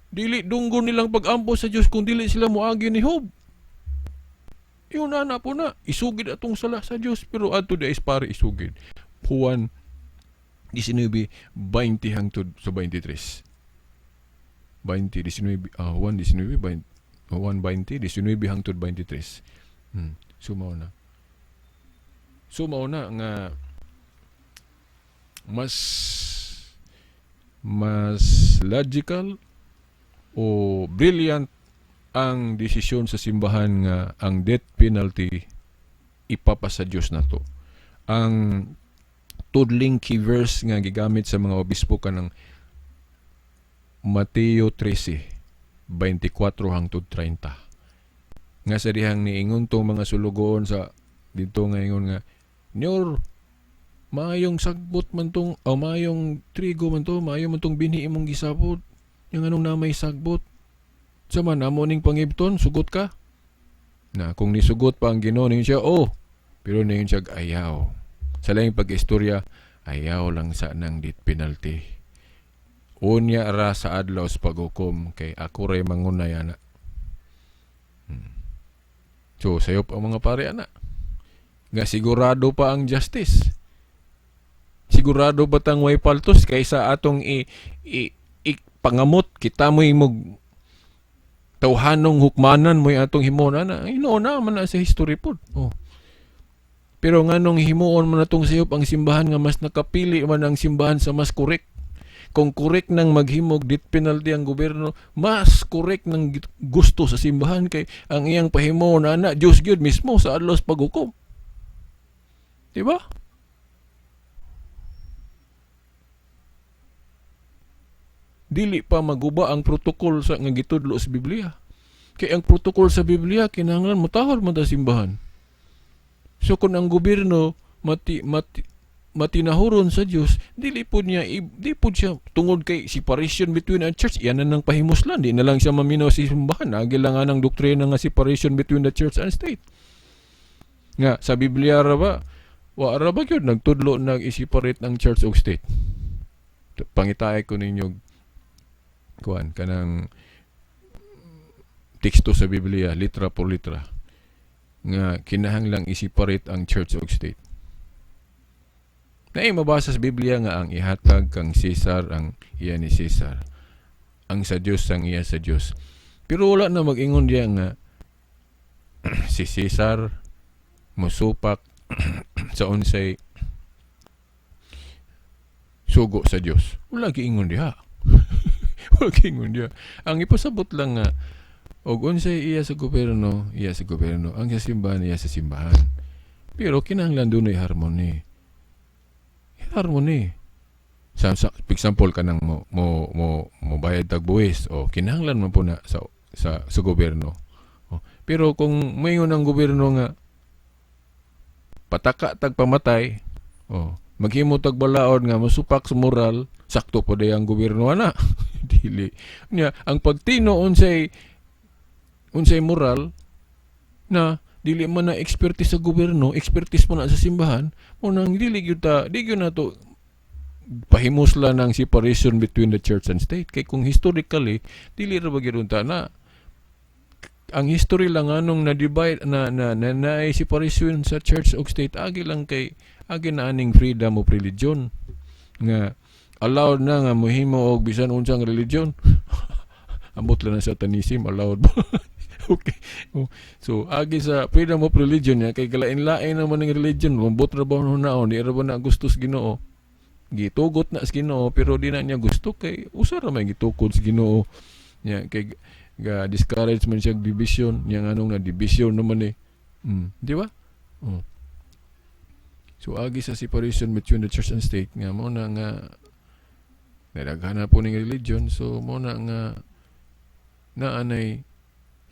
Speaker 1: Dili dunggo nilang pag-ampo sa Dios kung dili sila moagi ni Job. Yun na po na, isugid atong sala sa Dios pero adto di is pare isugid. Juan 19:20 hangtod sa 23. 20, 19, Juan 19, 20, Juan 20, 19 hangtod 23. Sumaw na. Sumaw na nga mas logical o brilliant ang desisyon sa simbahan nga ang death penalty ipapasa Diyos na to. Ang tudling key verse nga gigamit sa mga obispo kanang Mateo 13:24 hangtod 30. Nga sa dihang niingon tong mga sulugoon sa dito nga ingon nga Nyor, maayong sagbot man tong maayong trigo man to, maayo man tong binhi imong gisabot. Yung anong namay sagbot. Sama na mo ning pangibton, sugot ka. Na kung nisugot pa ang Ginoo ning siya, pero ning siya ayaw. Sa laing pag-istorya, ayaw lang sa nang death penalty. Unya ra sa adlaw sa paghukom kay ako ray mangunay ana. So sayop ang mga pare ana. Nga sigurado pa ang justice. Sigurado ba tang way paltos kaysa atong pangamot kita mo'y tawhanong hukmanan mo'y atong himon ana. Inoona man na sa history pod. Pero nganong himuon man natong sayop ang simbahan nga mas nakapili man ang simbahan sa mas correct. Kung correct nang maghimog death penalty ang gobyerno, mas correct nang gusto sa simbahan kay ang iyang pahimon ana Dios gyud mismo sa adlaw sa paghukom. Diba? Dili pa maguba ang protokol sa nga gitudlo sa Biblia. Kay ang protokol sa Biblia kinahanglan motahod man ta simbahan. So kung ang gobyerno matinahuron sa Dios, di po siya tungod kay separation between a church, yan na nang pahimuslan, di na lang siya maminaw sa simbahan. Agi lang ang doktrina nga separation between the church and state. Nga sa Biblia ra ba, wa ra ba gyud nagtudlo nag-separate ang church ug state. Pangitaay ko ninyo kuan kanang teksto sa Biblia litra por litra nga kinahanglang i-separate ang church ug state. Naay mabasa sa Biblia nga ang ihatag kang Caesar ang iya ni Caesar, ang sa Dios ang iya sa Dios. Pero wala na mag-ingon diya nga si Caesar mosupak sa unsay sugo sa Dios. Wala giingon diha. Wala giingon diha. Ang ipasabot lang nga og unsay iya sa gobyerno, ang sa simbahan, iya sa simbahan. Pero kinahanglan dunay harmony. Sa for example kanang mo bayad tag buwis o kinahanglan man po na sa gobyerno. Pero kung mayon ang gobyerno nga pataka tag pamatay, maghimo tag balaod nga masupak sa moral, sakto po day ang gobyerno ana. Dili. Nya ang pagtino unsay moral na dili man na expertise sa gobyerno, expertise mo na sa simbahan, mo nang dili gyud na to pahimusla ng separation between the church and state. Kay kung historically dili ra ba gyud ta na ang history lang anong na-divide na separation sa church ug state agi na aning freedom of religion nga allowed na nga mohimo og bisan unsang religion. Ambot lang na satanism allowed ba? Okay. So agi sa freedom of religion ya kay kalain-lain naman ng religion, mabot ra ba naon, di ra ba na gusto sa Ginoo. Gitugot na sa Ginoo pero di na niya gusto kay usa ra may gitukod sa Ginoo. Ya kay ga discourage man siya division, yang anong na division naman di ba? So agi sa separation between the church and state nga mo na nga nadaghan po ning religion, so mo na nga naanay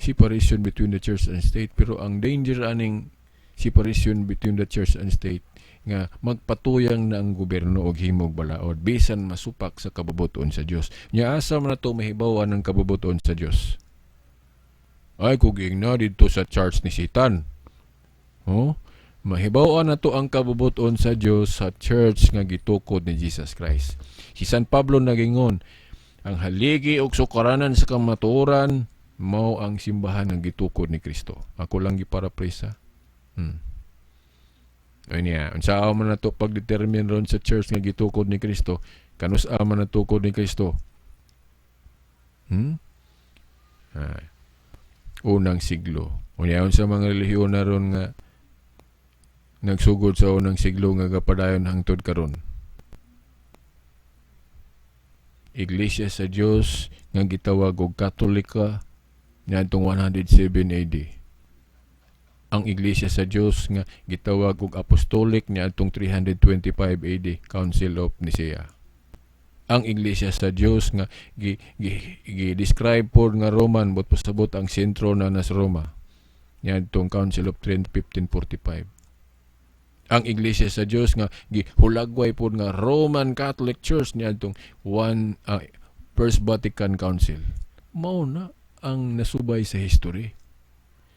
Speaker 1: separation between the church and state. Pero ang danger aning separation between the church and state nga magpatuyang na ang gobyerno og himog balaod bisan masupak sa kababuton sa Dios. Nya asa man nato mahibaw ang kababuton sa Dios? Ay, kuging na dito sa church ni Satan. Oh, mahibaw-an na to ang kabubuton sa Dios sa church nga gitukod ni Jesus Christ. Si San Pablo nagingon, ang haligi og sukaranan sa kamatuoran mao ang simbahan nga gitukod ni Kristo. Ako lang giparaphrase. Ay niya, unsa man na to pagdetermine ron sa church nga gitukod ni Kristo? Kanus-a man natukod ni Kristo? Unang siglo. Unyaon sa mga relihiyon na ron nga nagsugod sa unang siglo nga gapadayon hangtod karon. Iglesia sa Dios nga gitawag og Katolika niadtong 107 AD. Ang Iglesia sa Dios nga gitawag og Apostolic niadtong 325 AD, Council of Nicaea. Ang Iglesia sa Dios nga gi-describe pod nga Roman but pasabot ang sentro na nas Roma niadtong Council of Trent 1545. Ang Iglesia sa Dios nga gihulagway pod nga Roman Catholic Church niadtong First Vatican Council. Mao na ang nasubay sa history.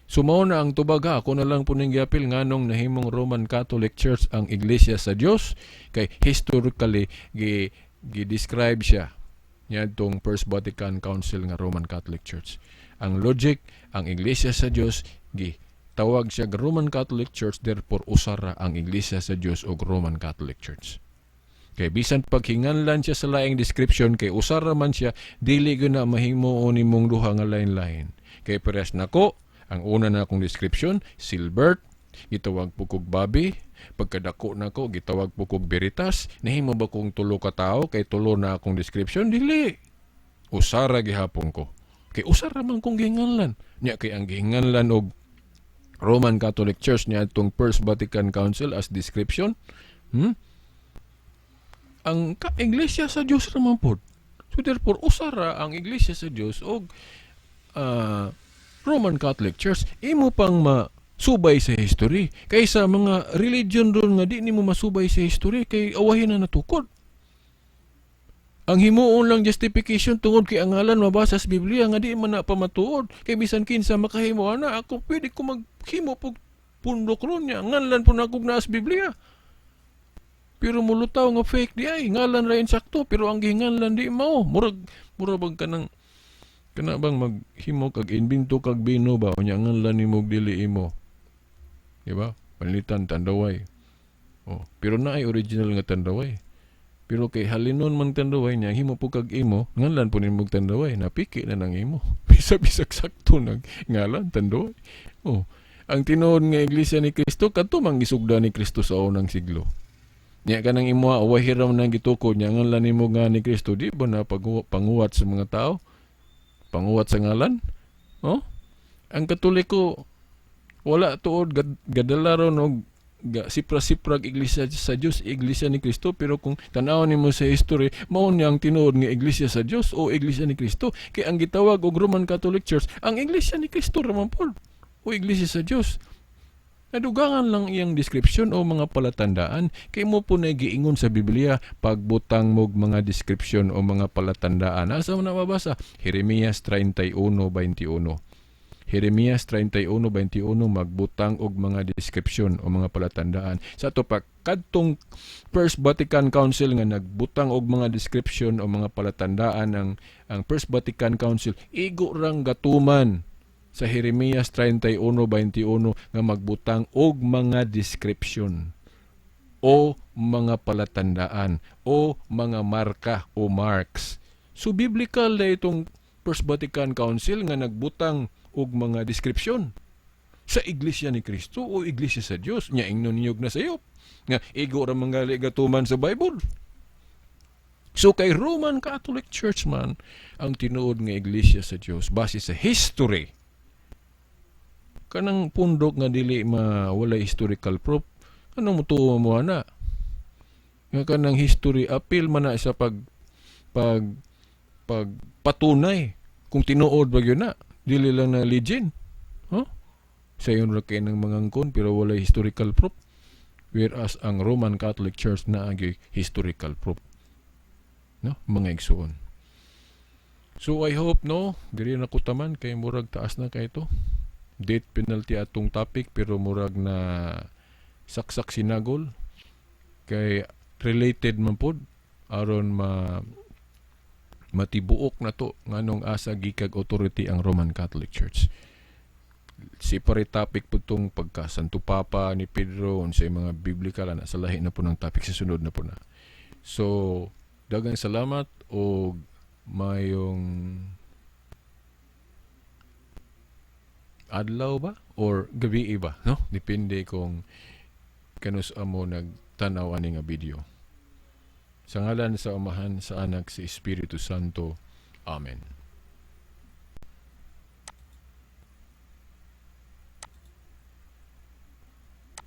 Speaker 1: So mao na ang tubag ha. Ako na lang po ning giapil nganong nahimong Roman Catholic Church ang Iglesia sa Dios kay historically gi-describe siya niadtong First Vatican Council nga Roman Catholic Church. Ang logic, ang Iglesia sa Dios tawag siya Roman Catholic Church, therefore usara ang Iglesia sa Dios og Roman Catholic Church. Kay bisan paghinganlan siya sa laing description kay usara man siya, dili gyud na mahimuon nimong duha nga lain-lain. Kay pares nako, ang una na akong description, Silbert, gitawag po kog Bobby, pagkadako nako gitawag po kog Veritas, nahimo ba kong tulo ka tawo kay tulo na akong description? Dili. Usara gihapon ko. Kay usara man kong gihinganlan. Nya kay ang gihinganlan og Roman Catholic Church niya itong First Vatican Council as description. Ang Iglesia sa Diyos naman po. So therefore, usara ang Iglesia sa Diyos o Roman Catholic Church, imo pang masubay sa history. Kaysa mga religion ron nga di nimo masubay sa history, kay awahin na natukod. Ang himuon lang justification tungod kay ang ngalan mabasa sa Biblia nga di man na pamatuod. Kay bisan kinsa makahimo ana, ako pwede ko maghimo pug pundok ron niya. Ngalan po na kog naa sa Biblia. Pero mulutaw nga fake di ay ngalan ra insakto pero ang gihinganlan di mao. Murag bang kana bang maghimo kag invento kag bino ba unya ngalan nimo dili imo. Di ba? Palitan tandaway. Pero naay original nga tandaway. Pero kay halinon mang tandaway niya, himo po kag imo, ngalan po nimog tandaway, napiki na nang imo. Bisa-bisag sakto nang ngalan, tandaway. Ang tinuod nga Iglesia ni Kristo, kadto mang gisugda ni Kristo sa unang siglo. Niya ka nang imo, awahiram nang gitukod niya, ngalan nimo nga ni Kristo, di ba na panguwat sa mga tao? Panguwat sa ngalan? Ang Katoliko, wala tuod, gadalaron og sipra-siprag Iglesia sa Dios, Iglesia ni Kristo, pero kung tanawon nimo sa history, mao niya ang tinuod nga Iglesia sa Dios o Iglesia ni Kristo. Kay ang gitawag og Roman Catholic Church, ang Iglesia ni Kristo raman po o Iglesia sa Dios. Nadugangan lang iyang description o mga palatandaan kay mo po na giingon sa Biblia pagbutang mog mga description o mga palatandaan. Asa mo na mabasa? Jeremias 31:21. Jeremias 31:21 magbutang og mga description o mga palatandaan. Sa ato pa kadtong First Vatican Council nga nagbutang og mga description o mga palatandaan ang First Vatican Council igo rang gatuman sa Jeremias 31:21 nga magbutang og mga description o mga palatandaan o mga marka o marks. So biblical na itong First Vatican Council nga nagbutang og mga description sa Iglesia ni Kristo o Iglesia sa Dios. Nya ingnon niyog na sayo nga igo ra manggali gatuman sa Bible. So kay Roman Catholic Church man ang tinuod nga Iglesia sa Dios base sa history. Kanang pundok nga dili wala historical proof, kanang mutuo mo ana. Nga kanang history appeal man na sa patunay kung tinuod ba yun na. Dili lang na legend. Sayon ra kay ng mga angkon pero wala historical proof. Whereas ang Roman Catholic Church na agi historical proof. Mga igsuon. So I hope no, diri na ko taman kay murag taas na kay ito. Death penalty atong topic pero murag na saksak sinagol kay related man pod aron matibuok na to nganong asa gikag authority ang Roman Catholic Church. Separate topic po itong pagka Santo Papa ni Pedro unsay mga biblical na sa lahi na po ng topic sa sunod na po na. So daghang salamat o mayong adlaw ba or gabi ba, no? Depende kung kanus amo nagtanaw ani nga video. Sa ngalan sa Amahan, sa Anak, sa Espiritu Santo. Amen.